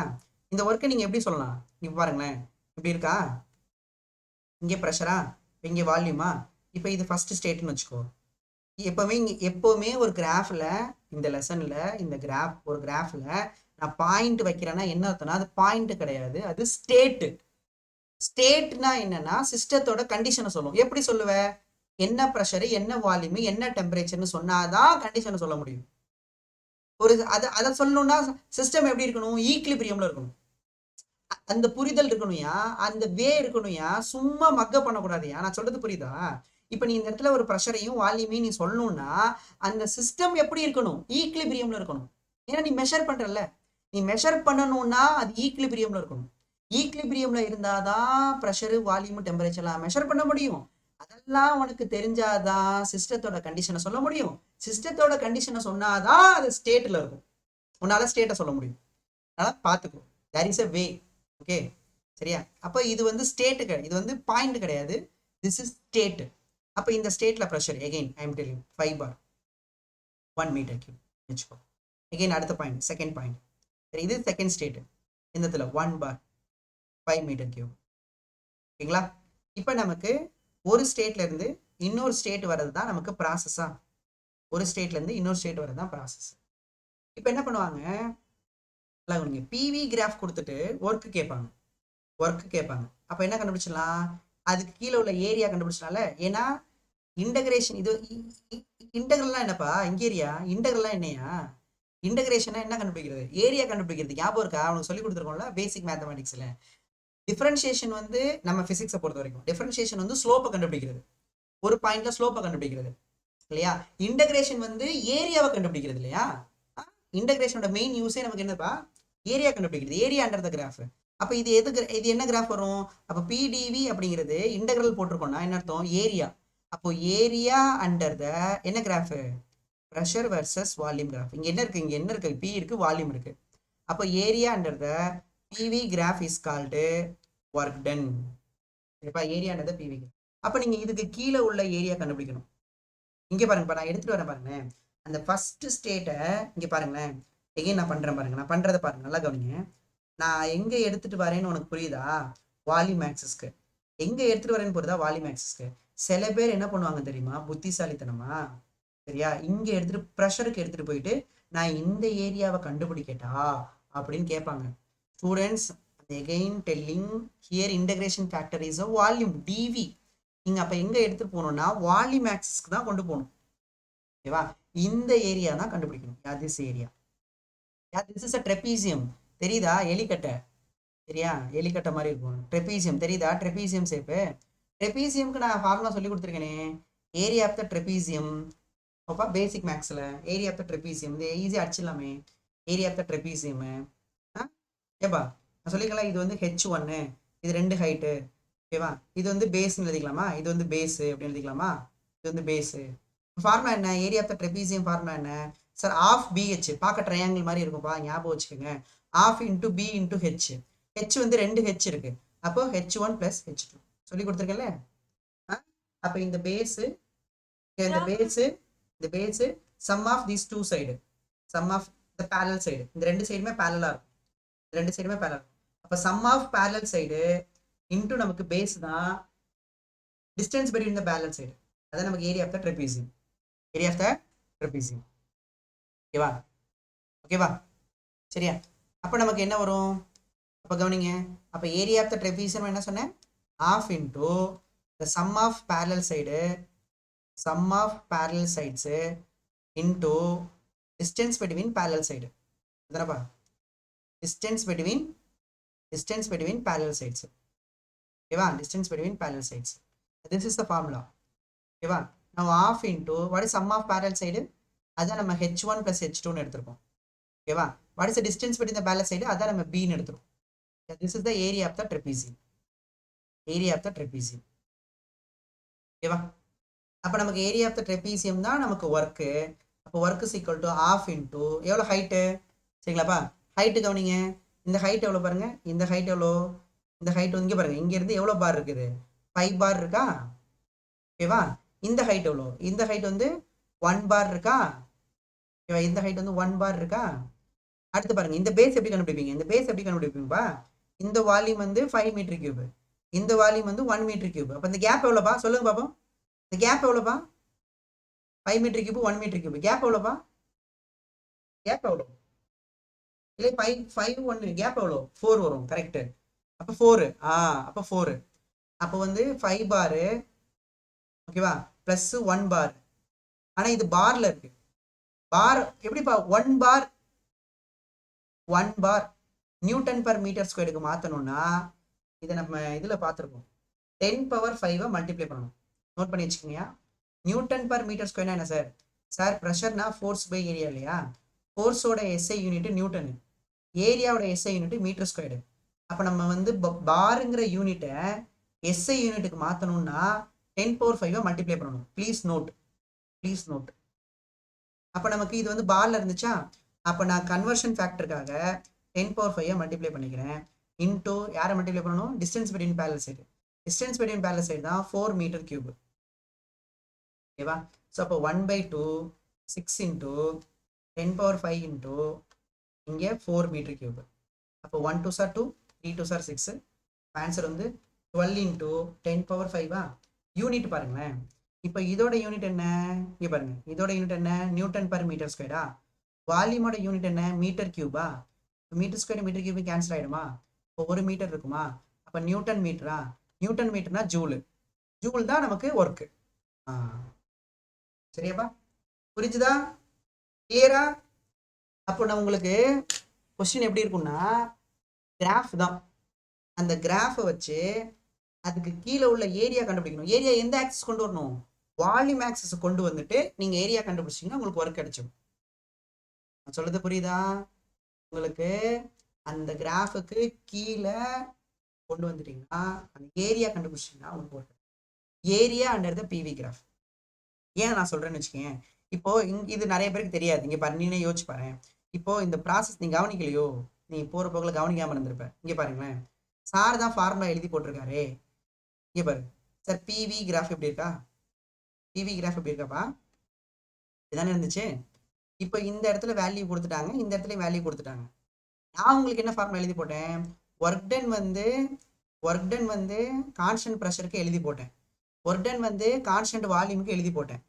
இந்த ஒர்க்கை நீங்க எப்படி சொல்லலாம்? இப்போ பாருங்களேன், இப்படி இருக்கா, இங்கே ப்ரெஷரா, இங்கே வால்யூமா. இப்போ இது ஃபர்ஸ்ட் ஸ்டேட்னு வச்சுக்கோ. எப்போவுமே ஒரு கிராஃபில், இந்த லெசனில் இந்த ஒரு கிராஃபில் நான் பாயிண்ட் வைக்கிறேன்னா என்ன அர்த்தம்னா அது பாயிண்ட் கிடையாது, அது ஸ்டேட்டு. ஸ்டேட்னா என்னன்னா சிஸ்டத்தோட கண்டிஷனை சொல்லும். எப்படி சொல்லுவ? என்ன ப்ரெஷரு, என்ன வால்யூமு, என்ன டெம்பரேச்சர்னு சொன்னாதான் கண்டிஷனை சொல்ல முடியும். ஒரு அதை சொல்லணும்னா சிஸ்டம் எப்படி இருக்கணும்? ஈக்லிபிரியம்ல இருக்கணும். அந்த புரிதல் இருக்கணும்யா, அந்த வே இருக்கணும்யா, சும்மா மக்க பண்ணக்கூடாதுயா. நான் சொல்றது புரியுதா? இப்போ நீ இந்த இடத்துல ஒரு ப்ரெஷரையும் வால்யூமையும் நீ சொல்லணும்னா அந்த சிஸ்டம் எப்படி இருக்கணும்? ஈக்லிபிரியம்ல இருக்கணும். ஏன்னா நீ மெஷர் பண்றல, நீ மெஷர் பண்ணணும்னா அது ஈக்லிபிரியம்ல இருக்கணும். ஈக்லிபிரியம்ல இருந்தாதான் ப்ரெஷரு, வால்யூம், டெம்பரேச்சர்லாம் மெஷர் பண்ண முடியும். அதெல்லாம் உனக்கு தெரிஞ்சாதான் சிஸ்டத்தோட கண்டிஷனை சொல்ல முடியும். சிஸ்டத்தோட கண்டிஷனை சொன்னாதான் அது ஸ்டேட்ல இருக்கும். உன்னால ஸ்டேட்டை சொல்ல முடியும். அதனால பார்த்துக்கோ, there is a way. Okay, சரியா? அப்போ இது வந்து ஸ்டேட்டு கிடையாது, இது வந்து பாயிண்ட் கிடையாது, திஸ் இஸ் ஸ்டேட். அப்போ இந்த ஸ்டேட்ல pressure again I am telling 5 bar 1 meter cube வச்சுக்கோ. எகைன் அடுத்த பாயிண்ட், செகண்ட் பாயிண்ட். சரி, இது செகண்ட் ஸ்டேட். இந்த இடத்துல 1 bar 5 meter cube. ஓகேங்களா? இப்போ நமக்கு ஒரு ஸ்டேட்ல இருந்து இன்னொரு ஸ்டேட் வர்றது தான் நமக்கு ப்ராசஸா? ஒரு ஸ்டேட்ல இருந்து இன்னொரு ஸ்டேட் வர்றது தான் ப்ராசஸ். இப்போ என்ன பண்ணுவாங்க, பிவி கிராஃப் கொடுத்துட்டு ஒர்க்கு கேட்பாங்க. அப்போ என்ன கண்டுபிடிச்சலாம்? அதுக்கு கீழே உள்ள ஏரியா கண்டுபிடிச்சனால. ஏன்னா இன்டகிரேஷன், இது இன்டகிரல்லாம் என்னப்பா? இங்கேரியா இன்டகிரல்லாம் என்னையா? இன்டகிரேஷனா என்ன கண்டுபிடிக்கிறது? ஏரியா கண்டுபிடிக்கிறது. ஞாபகம் இருக்கா? அவனுக்கு சொல்லி கொடுத்துருக்கோம்ல பேசிக் மேத்தமெட்டிக்ஸ்ல. டிஃபரன்ஷியேஷன் வந்து நம்ம பிசிக்ஸை பொறுத்த வரைக்கும் டிஃபரன்ஷியேஷன் வந்து ஸ்லோப்பை கண்டுபிடிக்கிறது, ஒரு பாயிண்ட்ல ஸ்லோப்பை கண்டுபிடிக்கிறது இல்லையா. இன்டகிரேஷன் வந்து ஏரியாவை கண்டுபிடிக்கிறது இல்லையா. இன்டகிரேஷனோட மெயின் யூஸே நமக்கு என்னப்பா, ஏரியா கண்டுபிடிக்கிறது, ஏரியா அண்டர் த கிராஃப். அப்போ இது என்ன கிராஃப் வரும், அப்போ பிடிவி அப்படிங்கிறது இன்டகிரல் போட்டிருக்கோம்னா என்ன அர்த்தம், ஏரியா. அப்போ ஏரியா அண்டர் த என்ன graph, pressure versus volume graph. இங்க என்ன இருக்கு பி இருக்கு, வால்யூம் இருக்கு. அப்போ area under the PV graph is called work done. Area under the PV. அப்போ நீங்க இதுக்கு கீழே உள்ள ஏரியா கண்டுபிடிக்கணும். இங்க பாருங்க, நான் எடுத்துட்டு வரேன் பாருங்க, அந்த ஃபர்ஸ்ட் ஸ்டேட்டை இங்க பாருங்களேன். எகைன் நான் பண்றேன் பாருங்க, நான் பண்றதை பாருங்க, நல்லா கவனிங்க. நான் எங்க எடுத்துட்டு வரேன்னு உனக்கு புரியுதா, வால்யூம் ஆக்சிஸ்க்கு. எங்க எடுத்துட்டு வரேன்னு புரியுதா, வால்யூம் ஆக்சிஸ்க்கு. சில பேர் என்ன பண்ணுவாங்க தெரியுமா, புத்திசாலித்தனமா, சரியா, இங்க எடுத்துட்டு ப்ரெஷருக்கு எடுத்துட்டு போயிட்டு நான் இந்த ஏரியாவை கண்டுபிடிக்கட்டா அப்படின்னு கேட்பாங்க. Students again telling here integration factor is a volume TV. நீங்க அப்ப எங்க எடுத்துட்டு போகணும்னா வால்யூம் ஆக்சிஸ்க்கு தான் கொண்டு போகணும், ஓகேவா. இந்த ஏரியா தான் கண்டுபிடிக்கணும். This area, this is a trapezium. தெரியுதா, எலிக்கட்டை, சரியா, எலிக்கட்டை மாதிரி இருக்கும். ட்ரெபீசியம் தெரியுதா, ட்ரெபீசியம் ஷேப்பு. ட்ரெபீசியம்க்கு நான் ஃபார்முலா சொல்லி கொடுத்துருக்கேனே, ஏரியா ஆஃப் த ட்ரெபீசியம். அப்பா பேசிக் மேக்ஸில் ஏரியா ஆஃப் த ட்ரெபீசியம் இது ஈஸியாக அடிச்சிடலாமே. ஏரியா ஆஃப் த ட்ரெபீசியம் ஏப்பா நான் சொல்லிக்கலாம். இது வந்து H1, இது 2 ஹைட்டு, ஓகேவா. இது வந்து பேஸ்ன்னு எழுதிக்கலாமா, இது வந்து பேஸு அப்படின்னு எழுதிக்கலாமா, இது வந்து பேஸு. ஃபார்முலா என்ன, area of the trapezium formula என்ன சார், ஆஃப் பிஹெச். பார்க்க ட்ரையாங்கிள் மாதிரி இருக்கும்ப்பா, ஞாபகம் வச்சுக்கோங்க. Half into B into H. H வந்து 2 ஹெச் இருக்கு, அப்போ H1 + H2 சொல்லி கொடுத்துருக்கேன்ல. அப்போ இந்த பேஸு, இந்த base sum of these 2 side, sum of the parallel side. இந்த 2 சைடுமே பேரலா இருக்கும், 2 சைடுமே பேரலல். அப்போ sum of parallel side into நமக்கு பேஸ் தான் distance between the parallel side. அதான் நமக்கு area of the trapezium, area of the trapezium, ஓகேவா. ஓகேவா, சரியா. அப்போ நமக்கு என்ன வரும், அப்போ கவனிங்க. அப்போ ஏரியா ஆஃப் த ட்ரெபீசியம் என்ன சொன்னேன், half into the sum of parallel side, sum of parallel sides into distance between parallel side. அதானப்பா, டிஸ்டன்ஸ் பிட்வீன் பேரலல் சைட்ஸ், ஓகேவா, distance between parallel sides. This is the formula, ஓகேவா. நம்ம half into what is sum of parallel side, அதான் நம்ம H1 + H2ன்னு எடுத்திருக்கோம், ஓகேவா. What is the distance between the parallel side, அதான் நம்ம பின்னு எடுத்துருக்கோம். This is the area of the trapezium, area of the trapezium, ஓகேவா. அப்போ நமக்கு ஏரியா ஆஃப் த ட்ரெபீசியம் தான் நமக்கு ஒர்க்கு. அப்போ work is equal to half into எவ்வளோ ஹைட்டு, சரிங்களாப்பா. ஹைட்டு கவனிங்க, இந்த ஹைட் எவ்வளோ பாருங்க, இந்த ஹைட் எவ்வளோ, இந்த ஹைட் இங்கே பாருங்க, இங்கேருந்து எவ்வளோ பார் இருக்குது, 5 பார் இருக்கா, ஓகேவா. இந்த ஹைட் எவ்வளோ, இந்த ஹைட் வந்து 1 பார் இருக்கா, ஓகேவா. இந்த ஹைட் வந்து 1 பார் இருக்கா. அடுத்து பாருங்க, இந்த பேஸ் எப்படி கண்டுபிடிப்பீங்க, இந்த பேஸ் எப்படி கண்டுபிடிப்பீங்கப்பா, இந்த வால்யூம் வந்து 5 மீட்டர் கியூப், இந்த வால்யூம் வந்து 1 மீட்டர் கியூப். அப்போ இந்த கேப் எவ்வளோப்பா சொல்லுங்க பாப்போம், இந்த கேப் எவ்வளோப்பா, 5 metre cube 1 metre cube, gap எவ்வளோப்பா, கேப் எவ்வளோ, இல்லை 5 1 கேப் எவ்வளோ, 4 வரும், கரெக்டு. அப்போ 4, அப்போ 4, அப்போ வந்து 5 பாரு, ஓகேவா, ப்ளஸ் 1 பார். ஆனால் இது பார்ல இருக்கு, பார் எப்படிப்பா 1 பார், 1 பார் நியூட்டன் பர் மீட்டர் ஸ்கொயருக்கு மாற்றணும்னா இதை நம்ம இதில் பார்த்துருக்கோம், 10⁵ மல்டிப்ளை பண்ணணும். நோட் பண்ணி வச்சுக்கோங்க. நியூட்டன் பர் மீட்டர் ஸ்கொயர்னா என்ன சார், சார் ப்ரெஷர்னா ஃபோர்ஸ் பை ஏரியா இல்லையா. ஃபோர்ஸோட எஸ்ஐ யூனிட் நியூட்டனு, ஏரியாவோட எஸ்ஐ யூனிட் மீட்டர் ஸ்கொயர்டு. அப்போ நம்ம வந்து பாருங்கிற யூனிட்டை எஸ்ஐ யூனிட்டுக்கு மாற்றணும்னா 10⁵ மல்டிப்ளை பண்ணணும். Please note. அப்போ நமக்கு இது வந்து பார்ல இருந்துச்சா, அப்போ நான் கன்வர்ஷன் ஃபேக்டருக்காக 10⁵ மல்டிப்ளை பண்ணிக்கிறேன். இன்டூ யாரை மல்டிப்ளை பண்ணணும், distance between parallel side. Distance between parallel side தான் 4 மீட்டர் கியூப், ஓகேவா. ஸோ அப்போ 1/2 6 இன்டூ 10⁵ இன்டூ இங்கே 4 மீட்டர் கியூப். அப்போ 1 2s are 2, 3 2s are 6. Answer வந்து 12 இன்டூ 10⁵. யூனிட் பாருங்களேன். இப்போ இதோட யூனிட் என்ன, இங்கே பாருங்க, இதோட யூனிட் என்ன, நியூட்டன் பர் மீட்டர் ஸ்கொயரா. வால்யூமோட யூனிட் என்ன, மீட்டர் கியூபா. Metre square metre cube cancel ஆகிடுமா, இப்போ 1 மீட்டர் இருக்குமா. அப்போ நியூட்டன் மீட்டரா, நியூட்டன் மீட்டர்னா ஜூல், ஜூல் தான் நமக்கு ஒர்க்கு. சரியாப்பா, புரிஞ்சுதா, கிளியரா. அப்போ நான் உங்களுக்கு கொஸ்டின் எப்படி இருக்கும்னா, கிராஃப் தான், அந்த கிராஃபை வச்சு அதுக்கு கீழே உள்ள ஏரியா கண்டுபிடிக்கணும். ஏரியா எந்த ஆக்சஸ் கொண்டு வரணும்? வால்யூம் ஆக்சஸ் கொண்டு வந்துட்டு நீங்க ஏரியா கண்டுபிடிச்சிங்கன்னா உங்களுக்கு ஒர்க் கிடைச்சிடும். நான் சொல்றது புரியுதா உங்களுக்கு? அந்த கிராஃபுக்கு கீழே கொண்டு வந்துட்டீங்கன்னா அந்த ஏரியா கண்டுபிடிச்சிங்கன்னா உங்களுக்கு work. Area under the PV graph. ஏன் நான் சொல்றேன்னு வச்சுக்கேன், இப்போ இது நிறைய பேருக்கு தெரியாது. இங்க பாரு, நீனே யோசிச்சு பாரு. இப்போ இந்த ப்ராசஸ் நீ கவனிக்கலையோ, நீ போற போக்குல கவனிக்காம இருந்திருப்ப. இங்க பாருங்களேன், சார் தான் ஃபார்முலா எழுதி போட்டிருக்காரு. இங்க பாரு சார், பிவி கிராஃப் எப்படி இருக்கா? பிவி கிராஃப் எப்படி இருக்காப்பா? இதுதானே இருந்துச்சு. இப்போ இந்த இடத்துல வேல்யூ கொடுத்துட்டாங்க, இந்த இடத்துல வேல்யூ கொடுத்துட்டாங்க. நான் உங்களுக்கு என்ன ஃபார்முலா எழுதி போட்டேன்? ஒர்க் டன் வந்து கான்ஸ்டன்ட் ப்ரெஷருக்கு எழுதி போட்டேன். ஒர்க் டன் வந்து கான்ஸ்டன்ட் வால்யூமுக்கு எழுதி போட்டேன்.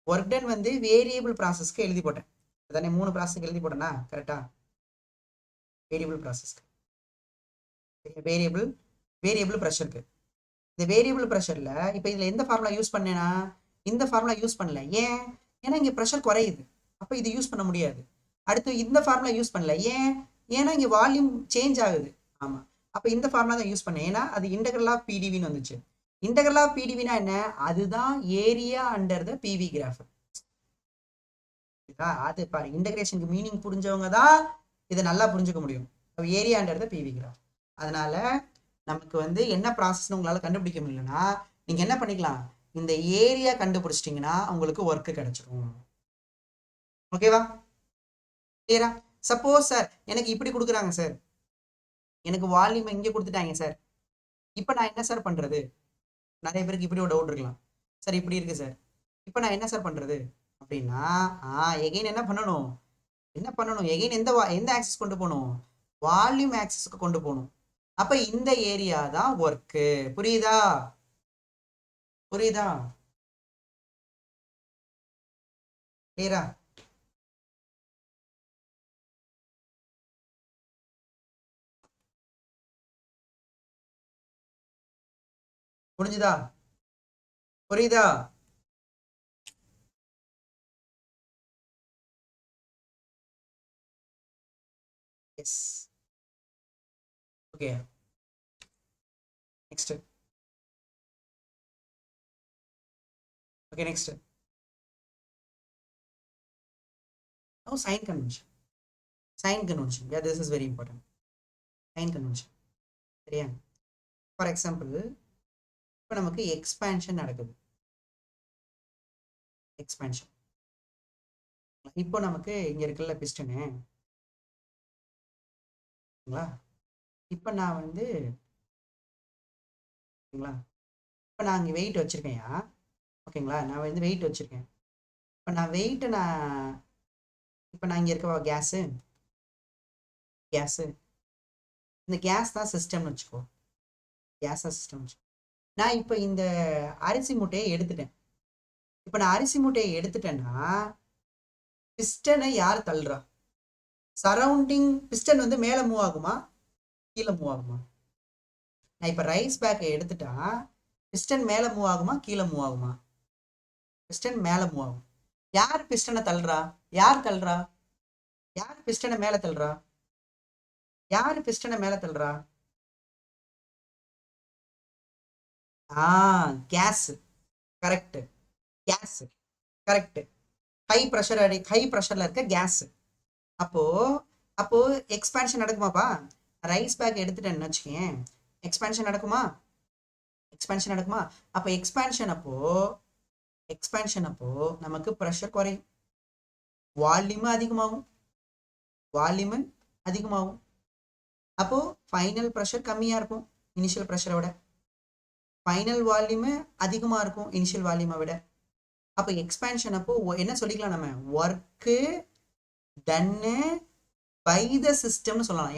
ஒர்க் டன் வந்து வேரியபிள் ப்ராசஸ்க்கு எழுதி போட்டேன். அதானே 3 ப்ராசஸ்க்கு எழுதி போட்டேன்னா கரெக்டா? வேரியபிள் ப்ராசஸ்க்கு, வேரியபிள் ப்ரெஷருக்கு. இந்த வேரியபிள் ப்ரெஷர்ல இப்போ இதில் எந்த ஃபார்முலா யூஸ் பண்ணேன்னா, இந்த ஃபார்முலா யூஸ் பண்ணல. ஏன்? ஏன்னா இங்கே ப்ரெஷர் குறையுது, அப்போ இது யூஸ் பண்ண முடியாது. அடுத்து இந்த ஃபார்முலா யூஸ் பண்ணல. ஏன்? ஏன்னா இங்கே வால்யூம் சேஞ்ச் ஆகுது. ஆமாம், அப்போ இந்த ஃபார்முலா தான் யூஸ் பண்ணேன். ஏன்னா அது இன்டெக்ரல் ஆஃப் பிடிவின்னு வந்துச்சு. இன்டெக்ரல் ஆஃப் பிடிவினா என்ன? அதுதான் area under the PV graph. அது பாரு, இன்டகிரேஷனுக்கு மீனிங் புரிஞ்சவங்க தான் இதை நல்லா புரிஞ்சுக்க முடியும். Area under the PV graph. அதனால நமக்கு வந்து என்ன ப்ராசஸ்னு உங்களால் கண்டுபிடிக்க முடியலன்னா நீங்க என்ன பண்ணிக்கலாம், இந்த ஏரியா கண்டுபிடிச்சிட்டிங்கன்னா உங்களுக்கு ஒர்க்கு கிடைச்சிடும். ஓகேவா? கிளியரா? சப்போஸ் சார் எனக்கு இப்படி கொடுக்குறாங்க சார், எனக்கு வால்யூம் இங்கே கொடுத்துட்டாங்க சார், இப்போ நான் என்ன சார் பண்றது? நிறைய பேருக்கு இப்படி ஒரு டவுட் இருக்கலாம். சார் இப்படி இருக்கு சார், இப்போ நான் என்ன சார் பண்றது அப்படின்னா, எகைன் என்ன பண்ணணும்? எகைன் எந்த ஆக்சஸ் கொண்டு போகணும்? வால்யூம் ஆக்சஸ்க்கு கொண்டு போகணும். அப்ப இந்த ஏரியா தான் ஒர்க்கு. புரியுதா? கிளியரா? புரிஞ்சுதா? புரியுதா? Yes. Okay, next. Okay, next. Now sign convention. Yeah, this is very important. Sign convention. சரியா? ஃபார் எக்ஸாம்பிள், இப்போ நமக்கு எக்ஸ்பேன்ஷன் நடக்குது. எக்ஸ்பேன்ஷன் இப்போ நமக்கு இங்க இருக்குல்ல பிஸ்டனு, இப்போ நான் வந்து இப்போ நான் இங்கே வெயிட் வச்சிருக்கேன்யா. ஓகேங்களா? நான் வந்து வெயிட் வச்சிருக்கேன். இப்போ நான் வெயிட்டை இப்போ நான் இங்கே இருக்கவா கேஸு இந்த கேஸ் தான் சிஸ்டம்னு வச்சுக்கோ. கேஸ் தான் சிஸ்டம் வச்சுக்கோ. நான் இப்போ இந்த அரிசி மூட்டையை எடுத்துட்டேன். இப்போ நான் அரிசி மூட்டையை எடுத்துட்டேன்னா பிஸ்டனை யார் தள்ளுறா? சரௌண்டிங் பிஸ்டன் வந்து மேலே மூவ் ஆகுமா, கீழே மூவ் ஆகுமா? நான் இப்போ ரைஸ் பேக்கை எடுத்துட்டா பிஸ்டன் மேலே மூவ் ஆகுமா, கீழே மூவ் ஆகுமா? பிஸ்டன் மேலே மூவ் ஆகும். யார் பிஸ்டனை தள்ளுறா? யார் பிஸ்டனை மேலே தள்ளுறா? Gas. Correct, gas. Correct. High ப்ரெஷர்ல இருக்க கேஸ். அப்போ எக்ஸ்பான்ஷன் நடக்குமாப்பா? ரைஸ் பேக் எடுத்துட்டேன்னு வச்சுக்கேன், எக்ஸ்பான்ஷன் நடக்குமா? அப்போ எக்ஸ்பான்ஷன் அப்போ நமக்கு ப்ரெஷர் குறையும், வால்யூம் அதிகமாகும். அப்போ ஃபைனல் ப்ரெஷர் கம்மியா இருக்கும் இனிஷியல் ப்ரெஷரை விட, ஃபைனல் வால்யூம் அதிகமா இருக்கும் இனிஷியல் வால்யூமை விட. அப்போ எக்ஸ்பான்ஷன் அப்போ என்ன சொல்லிக்கலாம் நம்ம? ஒர்க்கு டன்னு பை த சிஸ்டம்னு சொல்லலாம்.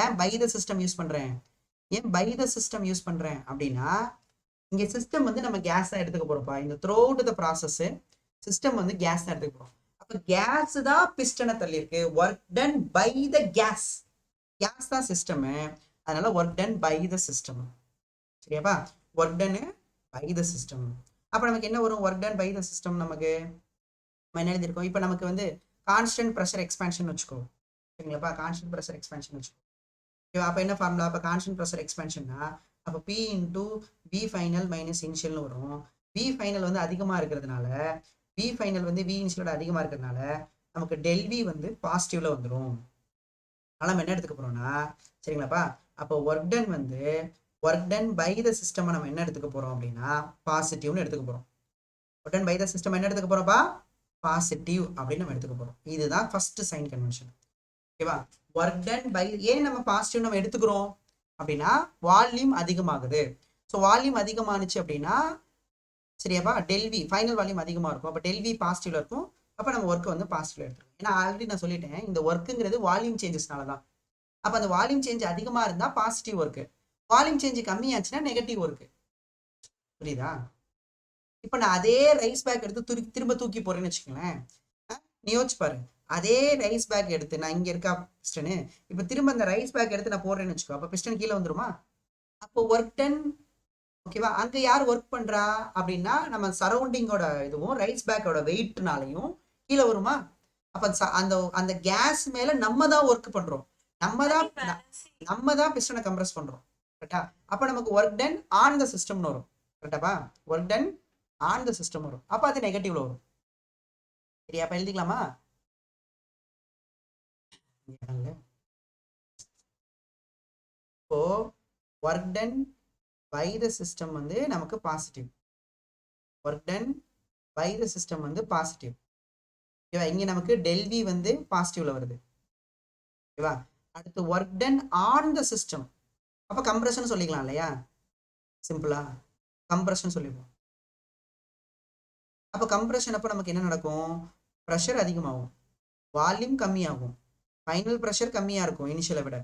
ஏன் பை த சிஸ்டம் யூஸ் பண்றேன் அப்படின்னா, இங்க சிஸ்டம் வந்து நம்ம கேஸ் தான் எடுத்துக்க போறோம்ப்பா. இந்த throughout the process system வந்து கேஸ் தான் எடுத்துக்க போறோம். அப்ப கேஸ் தான் பிஸ்டனை தள்ளி இருக்கு. Work done by the gas தான் சிஸ்டம். அதனால work done by the system. சரியாப்பா? Work done by the system. அப்ப நமக்கு என்ன வரும்? Work done by the system நமக்கு நம்ம என்ன எழுதிருக்கோம்? இப்போ நமக்கு வந்து கான்ஸ்டன்ட் ப்ரெஷர் எக்ஸ்பான்ஷன் வச்சுக்கோ. சரிங்களாப்பா? கான்ஸ்டன்ட் ப்ரெஷர் எக்ஸ்பான்ஷன் வச்சுக்கோ. அப்போ என்ன ஃபார்முலா? அப்போ கான்ஸ்டன்ட் ப்ரெஷர் எக்ஸ்பென்ஷன்னா அப்போ P into V final minus இனிஷியல்னு வரும். வி ஃபைனல் வந்து அதிகமாக இருக்கிறதுனால, வி ஃபைனல் வந்து வி இனிஷியலோட அதிகமாக இருக்கிறதுனால நமக்கு டெல் வி வந்து பாசிட்டிவ்ல வந்துடும். அதனால் நம்ம என்ன எடுத்துக்க போகிறோம்னா, சரிங்களாப்பா, அப்போ ஒர்க் டன் வந்து work done by the system நம்ம என்ன எடுத்துக்க போகிறோம் அப்படின்னா பாசிட்டிவ்னு எடுத்துக்க போகிறோம். Work done by the system என்ன எடுத்துக்க போகிறோம்ப்பா? பாசிட்டிவ் அப்படின்னு நம்ம எடுத்துக்க போகிறோம். இதுதான் ஃபர்ஸ்ட் சைன் கன்வென்ஷன். ஓகேவா? ஒர்க் டன் பை, ஏன் நம்ம பாசிட்டிவ் நம்ம எடுத்துக்கிறோம் அப்படின்னா வால்யூம் அதிகமாகுது. ஸோ வால்யூம் அதிகமானுச்சு அப்படின்னா சரியாப்பா, டெல்வி ஃபைனல் வால்யூம் அதிகமாக இருக்கும். அப்போ டெல்வி பாசிட்டிவ்ல இருக்கும். அப்போ நம்ம ஒர்க்கை வந்து பாசிட்டிவ்ல எடுத்துருக்கோம். ஏன்னா ஆல்ரெடி நான் சொல்லிட்டேன், இந்த ஒர்க்குங்கிறது வால்யூம் சேஞ்சஸ்னால தான். அப்போ அந்த வால்யூம் சேஞ்ச் அதிகமாக இருந்தால் பாசிட்டிவ் ஒர்க்கு, வால்யூம் சேஞ்ச் கம்மியாச்சுன்னா நெகட்டிவ் ஒர்க்கு. புரியுதா? இப்போ நான் அதே ரைஸ் பேக் எடுத்து திரும்ப தூக்கி போறேன்னு வச்சுக்கோங்களேன். நீ யோசிச்சு பாரு, அதே ரைஸ் பேக் எடுத்து நான் இங்கே இருக்கா பிஸ்டனு, இப்போ திரும்ப அந்த ரைஸ் பேக் எடுத்து நான் போடுறேன்னு வச்சுக்கோ, அப்போ பிஸ்டன் கீழே வந்துருமா? அப்போ ஒர்க் டன், ஓகேவா, அங்கே யார் ஒர்க் பண்ணுறா அப்படின்னா நம்ம சரௌண்டிங்கோட இதுவும் ரைஸ் பேக்கோட வெயிட்னாலையும் கீழே வருமா? அப்போ அந்த அந்த கேஸ் மேலே நம்ம தான் ஒர்க் பண்ணுறோம், நம்ம தான் பிஸ்டனை கம்ப்ரஸ் பண்ணுறோம். கரெக்டா? அப்போ நமக்கு ஒர்க் டன் ஆன் த சிஸ்டம்னு வரும். கரெக்டாப்பா? Work done on the system வரும். அப்போ அது நெகட்டிவ்ல வரும். சரியா? அப்போ எழுதிக்கலாமா? இப்போ work done by the system வந்து நமக்கு positive. Work done by the system வந்து பாசிட்டிவ். ஓகேவா? இங்கே நமக்கு டெல்வி வந்து பாசிட்டிவ்ல வருது. ஓகேவா? அடுத்து work done on the system, அப்போ கம்ப்ரஷன் சொல்லிக்கலாம் இல்லையா? சிம்பிளா கம்ப்ரஷன் சொல்லிடுவோம். அப்போ கம்ப்ரஷன் அப்போ நமக்கு என்ன நடக்கும்? ப்ரெஷர் அதிகமாகும், வால்யூம் கம்மியாகும், ஃபைனல் ப்ரெஷர் கம்மியாக இருக்கும் இனிஷியலை விட.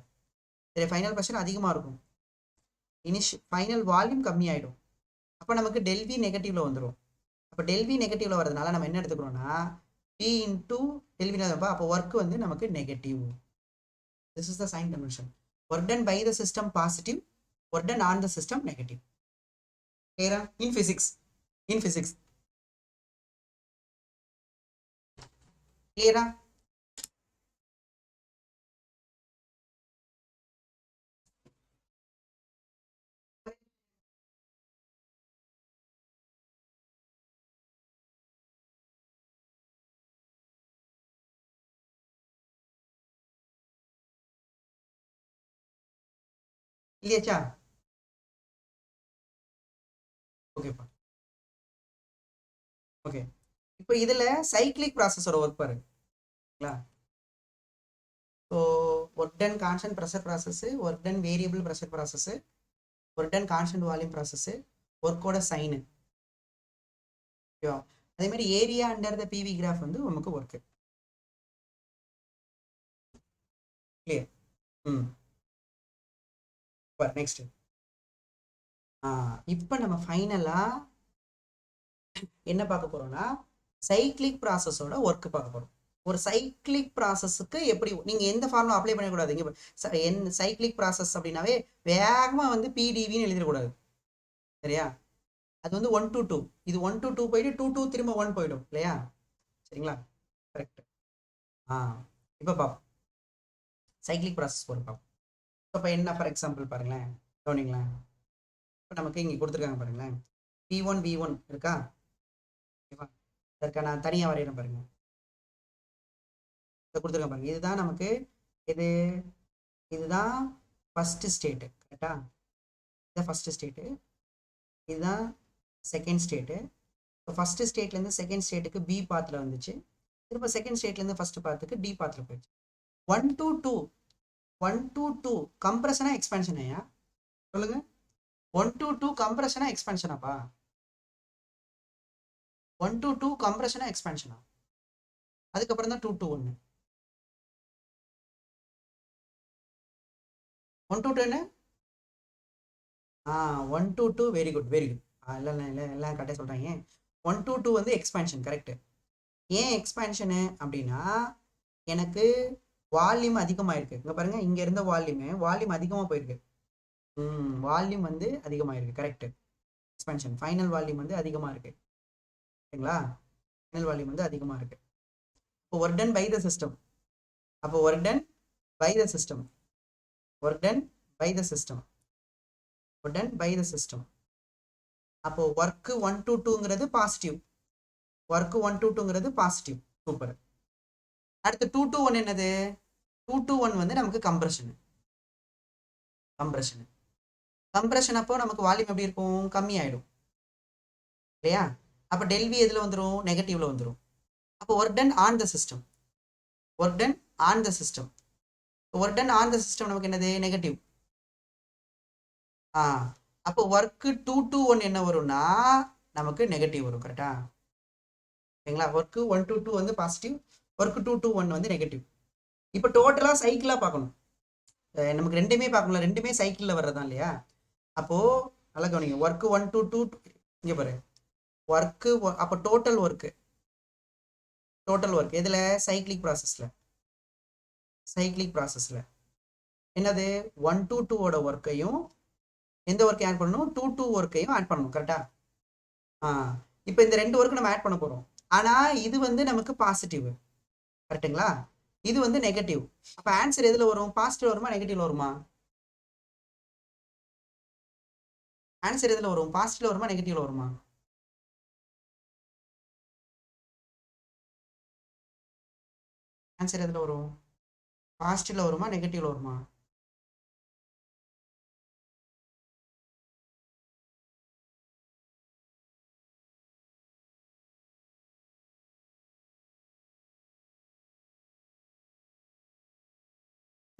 சரி, ஃபைனல் ப்ரெஷர் அதிகமாக இருக்கும், ஃபைனல் வால்யூம் கம்மியாயிடும். அப்போ நமக்கு டெல்வி நெகட்டிவ்ல வந்துடும். அப்போ டெல்வி நெகட்டிவ்ல வரதுனால நம்ம என்ன எடுத்துக்கிறோம்னா பி இன்டூ டெல்வி. அப்போ ஒர்க் வந்து நமக்கு negative. This is the sign convention. Work done by the system positive, work done on the system negative. கிளியரா? இன் பிசிக்ஸ், இன் பிசிக்ஸ் கிளியரா? இல்லையாச்சா? ஓகேப்பா, ஓகே. இப்போ இதுல சைக்ளிக் ப்ராசஸோட ஒர்க் பாருங்களா. So work done constant pressure process, work done variable pressure process, work done constant volume process, ஒர்க்கோட sign. ஓகேவா? அதே மாதிரி area under the PV graph வந்து நமக்கு ஒர்க்கு. கிளியர்? ம். நெக்ஸ்ட் இப்போ நம்ம ஃபைனலா என்ன பார்க்க போறோம்னா சைக்ளிக் ப்ராசஸோட ஒர்க் பார்க்க போறோம். ஒரு சைக்ளிக் ப்ராசஸுக்கு எப்படி நீங்க எந்த ஃபார்முலா அப்ளை பண்ணக்கூடாது. இங்க சைக்ளிக் ப்ராசஸ் அப்படின்னாவே வேகமா வந்து பிடிவின்னு எழுதிடக்கூடாது. சரியா? அது வந்து 1 to 2, இது 1 to 2 போயிட்டு 2 to திரும்ப 1 போயிடும் இல்லையா? சரிங்களா? கரெக்ட். இப்போ பார்ப்போம் சைக்ளிக் ப்ராசஸ் ஒரு பார்ப்போம். இப்போ என்ன ஃபார் எக்ஸாம்பிள் பாருங்களேன், கவனிங்களேன். இப்போ நமக்கு இங்கே கொடுத்துருக்காங்க பாருங்களேன், P1 இருக்கா? ஓகேவா? இதற்கான நான் தனியாக வரையிறேன் பாருங்க. இதை கொடுத்துருக்கேன் பாருங்க. இதுதான் நமக்கு இது, இதுதான் ஃபர்ஸ்ட் ஸ்டேட்டு. கரெக்டா? இதுதான் ஃபர்ஸ்ட் ஸ்டேட்டு, இதுதான் செகண்ட் ஸ்டேட்டு. ஃபர்ஸ்ட் ஸ்டேட்லேருந்து செகண்ட் ஸ்டேட்டுக்கு பி பாத்தில் வந்துச்சு, திரும்ப செகண்ட் ஸ்டேட்லேருந்து ஃபர்ஸ்ட் பாத்துக்கு டி பாத்தில் போயிடுச்சு. 1 to 2 கம்ப்ரஷனா எக்ஸ்பென்ஷனா? சொல்லுங்க. 1 to 2 கம்ப்ரஷனா எக்ஸ்பென்ஷனாப்பா? 1 to 2 கம்ப்ரஷனா எக்ஸ்பென்ஷனா? அதுக்கப்புறம் தான் 2 to 1. 1 to 2 என்ன? 1 to 2 very good very good. எல்லாம் கரெக்டாக சொல்கிறாங்க. 1 to 2 வந்து எக்ஸ்பேன்ஷன். கரெக்டு. ஏன் எக்ஸ்பேன்ஷனு அப்படின்னா எனக்கு வால்யூம் அதிகமாக இருக்கு. இங்கே பாருங்க, இங்கே இருந்த வால்யூம் அதிகமாக போயிருக்கு. வால்யூம் வந்து அதிகமாக இருக்கு. கரெக்டு. எக்ஸ்பேன்ஷன் ஃபைனல் வால்யூம் வந்து அதிகமாக இருக்கு. சரிங்களா? ஃபைனல் வால்யூம் வந்து அதிகமாக இருக்கு. இப்போ work done by the system, அப்போ work done by the system work done by the system, work done by the system. அப்போ ஒர்க் 1 to 2ங்கிறது பாசிட்டிவ், ஒர்க் 1 to 2ங்கிறது பாசிட்டிவ். சூப்பர். அடுத்து 2 to 1 என்னது? 2 to 1 வந்து நமக்கு கம்ப்ரஷன். கம்ப்ரஷன் கம்ப்ரஷன் அப்போ நமக்கு வால்யூம் எப்படி இருக்கும்? கம்மி ஆயிடும் இல்லையா? அப்போ டெல்வி எதுல வந்துடும்? நெகட்டிவ்ல வந்துடும். அப்போ work done on the system, work done on the system, work done on the system நமக்கு என்னது? நெகட்டிவ். அப்போ ஒர்க் 2 to 1 என்ன வரும்னா நமக்கு நெகட்டிவ் வரும். கரெக்டா? சரிங்களா? ஒர்க் 1 to 2 வந்து பாசிட்டிவ், ஒர்க் 2 to 1 வந்து நெகட்டிவ். இப்போ டோட்டலா சைக்கிளா பார்க்கணும், நமக்கு ரெண்டுமே பார்க்கணும், ரெண்டுமே சைக்கிள்ல வர்றதா இல்லையா? அப்போ நல்லா கவனிங்க, ஒர்க் 1 to 2, இங்க பாரு ஒர்க், அப்போ டோட்டல் ஒர்க், டோட்டல் ஒர்க் எதுல? சைக்கிளிக் ப்ராசஸ்ல, சைக்கிளிக் ப்ராசஸ்ல என்னது? 1 to 2 ஓட ஒர்க்கையும் எந்த ஒர்க்கை ஆட் பண்ணணும்? 2 to ஒர்க்கையும் ஆட் பண்ணணும். கரெக்டா? இப்போ இந்த ரெண்டு ஒர்க்கு நம்ம ஆட் பண்ண போறோம். ஆனா இது வந்து நமக்கு பாசிட்டிவ், கரெக்டுங்களா? இது வந்து நெகட்டிவ். அப்ப ஆன்சர் எதுல வரும்? பாசிட்டிவ் வருமா நெகட்டிவ்ல வருமா? ஆன்சர் எதுல வரும்? பாசிட்டிவ்ல வருமா நெகட்டிவ்ல வருமா? ஆன்சர் எதுல வரும்? பாசிட்டிவ்ல வருமா நெகட்டிவ்ல வருமா?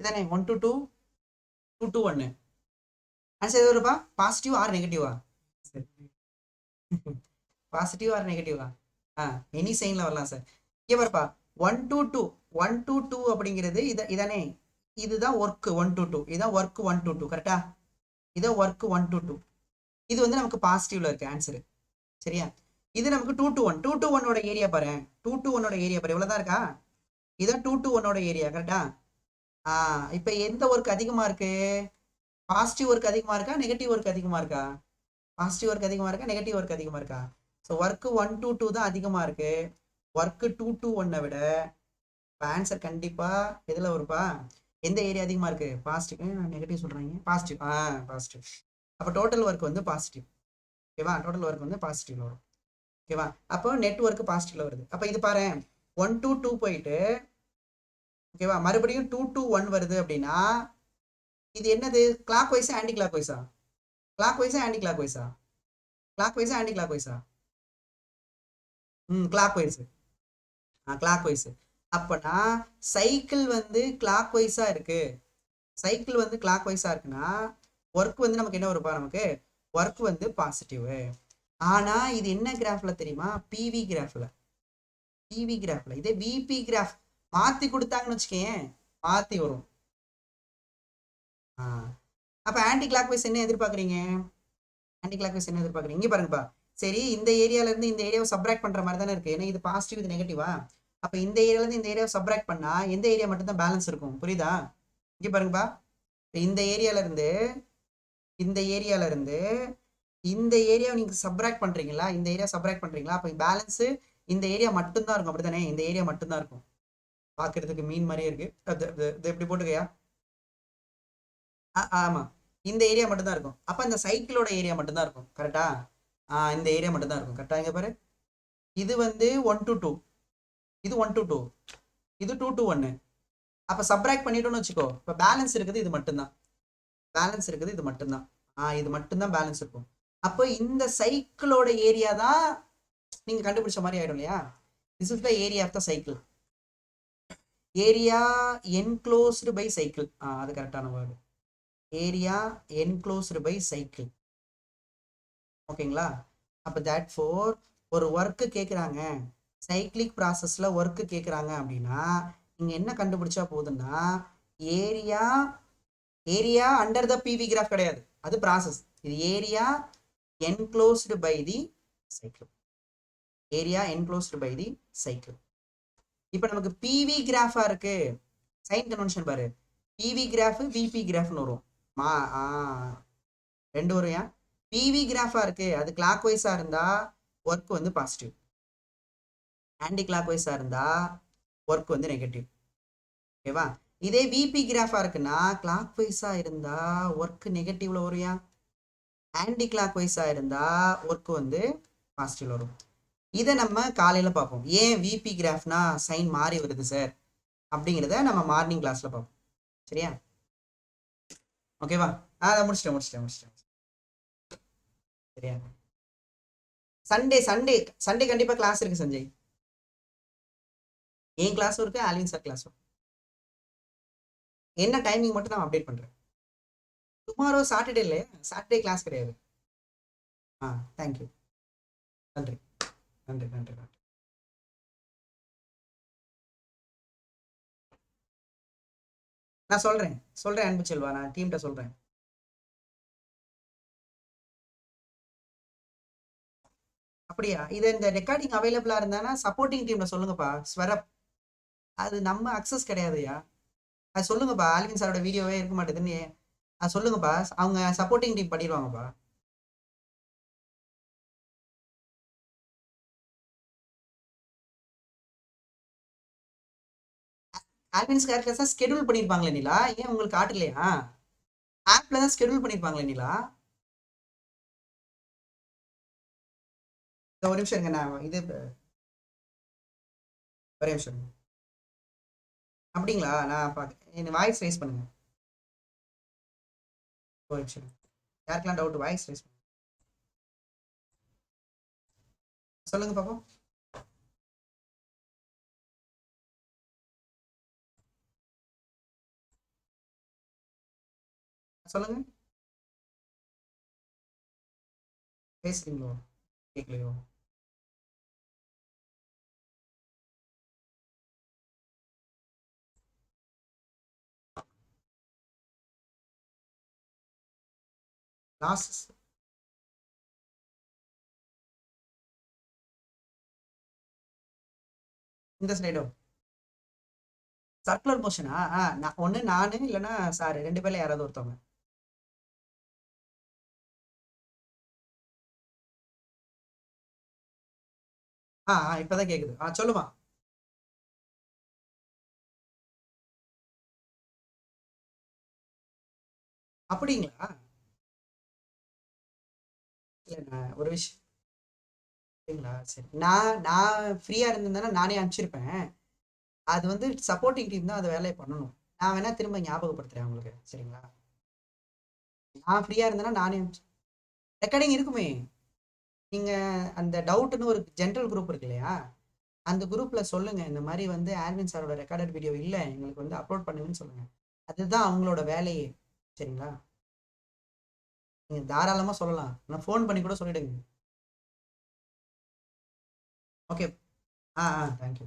இதானே 1 to 2, 2 to 1. ஆன்சர் எது வருப்பா? பாசிட்டிவ் ஆர் நெகட்டிவா? பாசிட்டிவ் ஆர் நெகட்டிவா? எனி சைன்ல வரலாம் சார். இங்கே வரப்பா 1 to 2, 1 to 2 அப்படிங்கிறது இதானே, இதுதான் ஒர்க் 1 to 2, இதான் ஒர்க் 1 to 2. கரெக்டா? இதான் ஒர்க் 1 to 2. இது வந்து நமக்கு பாசிட்டிவ்ல இருக்கு ஆன்சர். சரியா? இது நமக்கு 2 to 1, 2 to 1 ஓட ஏரியா பாரு, 2 to 1 ஓட ஏரியா பாரு, இவ்வளவுதான் இருக்கா? இதான் 2 to 1 ஓட ஏரியா. கரெக்டா? இப்போ எந்த ஒர்க் அதிகமா இருக்கு? பாசிட்டிவ் ஒர்க் அதிகமா இருக்கா நெகட்டிவ் ஒர்க் அதிகமா இருக்கா? பாசிட்டிவ் ஒர்க் அதிகமா இருக்கா நெகட்டிவ் ஒர்க் அதிகமா இருக்கா? ஸோ ஒர்க் 1 to 2 தான் அதிகமா இருக்கு, ஒர்க் 2 to 1 விட. இப்போ ஆன்சர் கண்டிப்பா எதுல வருப்பா? எந்த ஏரியா அதிகமா இருக்கு? பாசிட்டிவ். நெகட்டிவ் சொல்றாங்க, பாசிட்டிவ். பாசிட்டிவ். அப்போ டோட்டல் ஒர்க் வந்து பாசிட்டிவ். ஓகேவா? டோட்டல் ஒர்க் வந்து பாசிட்டிவ்ல வரும். ஓகேவா? அப்போ நெட்வொர்க் பாசிட்டிவ்ல வருது. அப்போ இது பாரு 1 to 2 போயிட்டு, ஓகேவா, மறுபடியும் 2 to 1 வருது அப்படின்னா இது என்னது? கிளாக் வைஸா ஆன்டி கிளாக் வைஸா? கிளாக் வைஸா ஆன்டி கிளாக் வைஸா? கிளாக் வைஸா ஆன்டி கிளாக் வைஸா? Clockwise. Clockwise. அப்பனா சைக்கிள் வந்து கிளாக் வைஸா இருக்கு, சைக்கிள் வந்து கிளாக் வைஸா இருக்குன்னா ஒர்க் வந்து நமக்கு என்ன வருப்பா? நமக்கு ஒர்க் வந்து பாசிட்டிவ். ஆனா இது என்ன கிராஃப்ல தெரியுமா? பிவி கிராஃப்ல, பிவி கிராஃப்ல. இதே விபி கிராஃப் மாத்தி கொடுத்தாங்கன்னு வச்சுக்கேன், மாத்தி வரும். அப்ப ஆன்டி கிளாக் வைஸ் என்ன எதிர்பார்க்குறீங்க? ஆன்டி கிளாக் வைஸ் என்ன எதிர்பார்க்குறீங்க? இங்க பாருங்கப்பா. சரி, இந்த ஏரியால இருந்து இந்த ஏரியாவை சப்ராக்ட் பண்ற மாதிரி தானே இருக்கு, ஏன்னா இது பாசிட்டிவ் இது நெகட்டிவா? அப்ப இந்த ஏரியால இருந்து இந்த ஏரியாவை சப்ராக்ட் பண்ணா எந்த ஏரியா மட்டும் தான் பேலன்ஸ் இருக்கும்? புரியுதா? இங்க பாருங்கப்பா, இந்த ஏரியால இருந்து இந்த ஏரியால இருந்து இந்த ஏரியாவை நீங்க சப்ராக்ட் பண்றீங்களா, இந்த ஏரியா சப்ராக்ட் பண்றீங்களா? அப்ப பேலன்ஸ் இந்த ஏரியா மட்டும் தான் இருக்கும். அப்படித்தானே? இந்த ஏரியா மட்டும் தான் இருக்கும். பாக்குறதுக்கு மீன் மாதிரியே இருக்கு, அது எப்படி போட்டுக்கையா? ஆமா, இந்த ஏரியா மட்டும் தான் இருக்கும். அப்ப இந்த சைக்கிளோட ஏரியா மட்டும் தான் இருக்கும். கரெக்டா? இந்த ஏரியா மட்டும் தான் இருக்கும். கரெக்டா? இங்க பாரு, இது வந்து 1 to 2, இது 1 to 2, இது 2 to 1. அப்ப சப்ராக்ட் பண்ணிட்டோம்னு வச்சுக்கோ, இப்ப பேலன்ஸ் இருக்குது இது மட்டும்தான், பேலன்ஸ் இருக்குது இது மட்டும்தான். இது மட்டும்தான் பேலன்ஸ் இருக்கும். அப்போ இந்த சைக்கிளோட ஏரியா தான் நீங்க கண்டுபிடிச்ச மாதிரி ஆயிடும் இல்லையா? This is the area of the cycle. Area enclosed by cycle, அது கரெக்டான word. Area enclosed by cycle. ஓகேங்களா? அப்போ தட் ஃபோர் ஒரு ஒர்க்கு கேட்குறாங்க, சைக்கிளிக் ப்ராசஸில் ஒர்க்கு கேட்குறாங்க அப்படின்னா நீங்கள் என்ன கண்டுபிடிச்சா போதுன்னா, area, area under the PV graph கிடையாது, அது ப்ராசஸ். இது area enclosed by the cycle, area enclosed by the cycle. இப்போ நமக்கு பிவி கிராஃபா இருக்கு, சைன் கன்வென்ஷன் பாரு, பிவி கிராஃப் விபி கிராஃப்னு வரும். ரெண்டு வரும். ஏன்? பிவி கிராஃபா இருக்கு, அது கிளாக் வைஸா இருந்தா ஒர்க் வந்து பாசிட்டிவ், ஆன்டி கிளாக் வைஸா இருந்தா ஒர்க் வந்து நெகட்டிவ். ஓகேவா? இதே விபி கிராஃபாக இருக்குன்னா கிளாக் வைஸாக இருந்தால் ஒர்க் நெகட்டிவ்ல வருயா, ஆன்டி கிளாக் வைஸாக இருந்தால் ஒர்க் வந்து பாசிட்டிவ்ல வரும். இதை நம்ம காலையில் பார்ப்போம். ஏன் விபி கிராஃப்னா சைன் மாறி வருது சார் அப்படிங்கிறத நம்ம மார்னிங் கிளாஸில் பார்ப்போம். சரியா? ஓகேவா? அதை முடிச்சிட்டேன். சரியா? சண்டே சண்டே சண்டே கண்டிப்பாக கிளாஸ் இருக்கு சஞ்சய். என் கிளாஸும் இருக்கு, ஆல்வின் சார் கிளாஸும். என்ன டைமிங் மட்டும் நான் அப்டேட் பண்ணுறேன். டுமாரோ சாட்டர்டே இல்லையா, சாட்டர்டே கிளாஸ் கிடையாது. தேங்க்யூ. நன்றி நன்றி நன்றி நன்றி. நான் சொல்கிறேன் அன்பு செல்வா, நான் டீம்கிட்ட சொல்கிறேன். அப்படியா? இது இந்த ரெக்கார்டிங் அவைலபிளாக இருந்தானா சப்போர்ட்டிங் டீமில் சொல்லுங்கப்பா. ஸ்வரப் அது நம்ம அக்சஸ் கிடையாதுயா. அது சொல்லுங்கப்பா. ஆல்வின் சாரோட வீடியோவே இருக்க மாட்டேதுன்னு அது சொல்லுங்கப்பா. அவங்க சப்போர்ட்டிங் டீம் பண்ணிடுவாங்கப்பா. ஆல்வின்ஸ் கேரக்டர்ஸ் தான் ஸ்கெடியூல் பண்ணியிருப்பாங்களே நிலா, ஏன் உங்களுக்கு காட்டலையா? ஆப்ல தான் ஸ்கெடியூல் பண்ணியிருப்பாங்களே நிலா. ஒரு நிமிஷம் இருங்க, நான் இது ஒரே நிமிஷம். அப்படிங்களா? நான் பார்க்குறேன். என் வாய்ஸ் ரைஸ் பண்ணுங்க. ஒரு நிமிஷம். யாருக்கெல்லாம் டவுட் வாய்ஸ் ரைஸ் பண்ணுங்க. சொல்லுங்க பாப்போம். சொல்லுங்க. பேசுறீங்களோ? கேட்கலையோ? லாஸ்ட் இந்த ஸ்லைடோ சர்க்குலர் மோஷனா? நான் ஒன்று நானு இல்லைன்னா சார் ரெண்டு பேர்ல யாராவது ஒருத்தவங்க. இப்பதான் கேக்குது. சொல்லுமா. அப்படிங்களா? இல்லை நான் ஒரு விஷயம். அப்படிங்களா? சரி, நான் ஃப்ரீயா இருந்திருந்தேன்னா நானே அனுப்பிச்சிருப்பேன். அது வந்து சப்போர்ட்டிங் டீம் தான் அது வேலையை பண்ணணும். நான் வேணா திரும்ப ஞாபகப்படுத்துறேன் உங்களுக்கு. சரிங்களா? நான் ஃப்ரீயா இருந்தேன்னா நானே ரெக்கார்டிங் இருக்குமே. நீங்க அந்த டவுட்னு ஒரு ஜென்ரல் குரூப் இருக்கு இல்லையா, அந்த குரூப்ல சொல்லுங்க, இந்த மாதிரி வந்து ஆல்வின் சாரோட ரெக்கார்டட் வீடியோ இல்லை எங்களுக்கு வந்து அப்லோட் பண்ணுங்கன்னு சொல்லுங்க. அதுதான் அவங்களோட வேலையே. சரிங்களா? நீங்க தாராளமா சொல்லலாம், நான் ஃபோன் பண்ணி கூட சொல்லிடுங்க. ஓகே. தேங்க்யூ.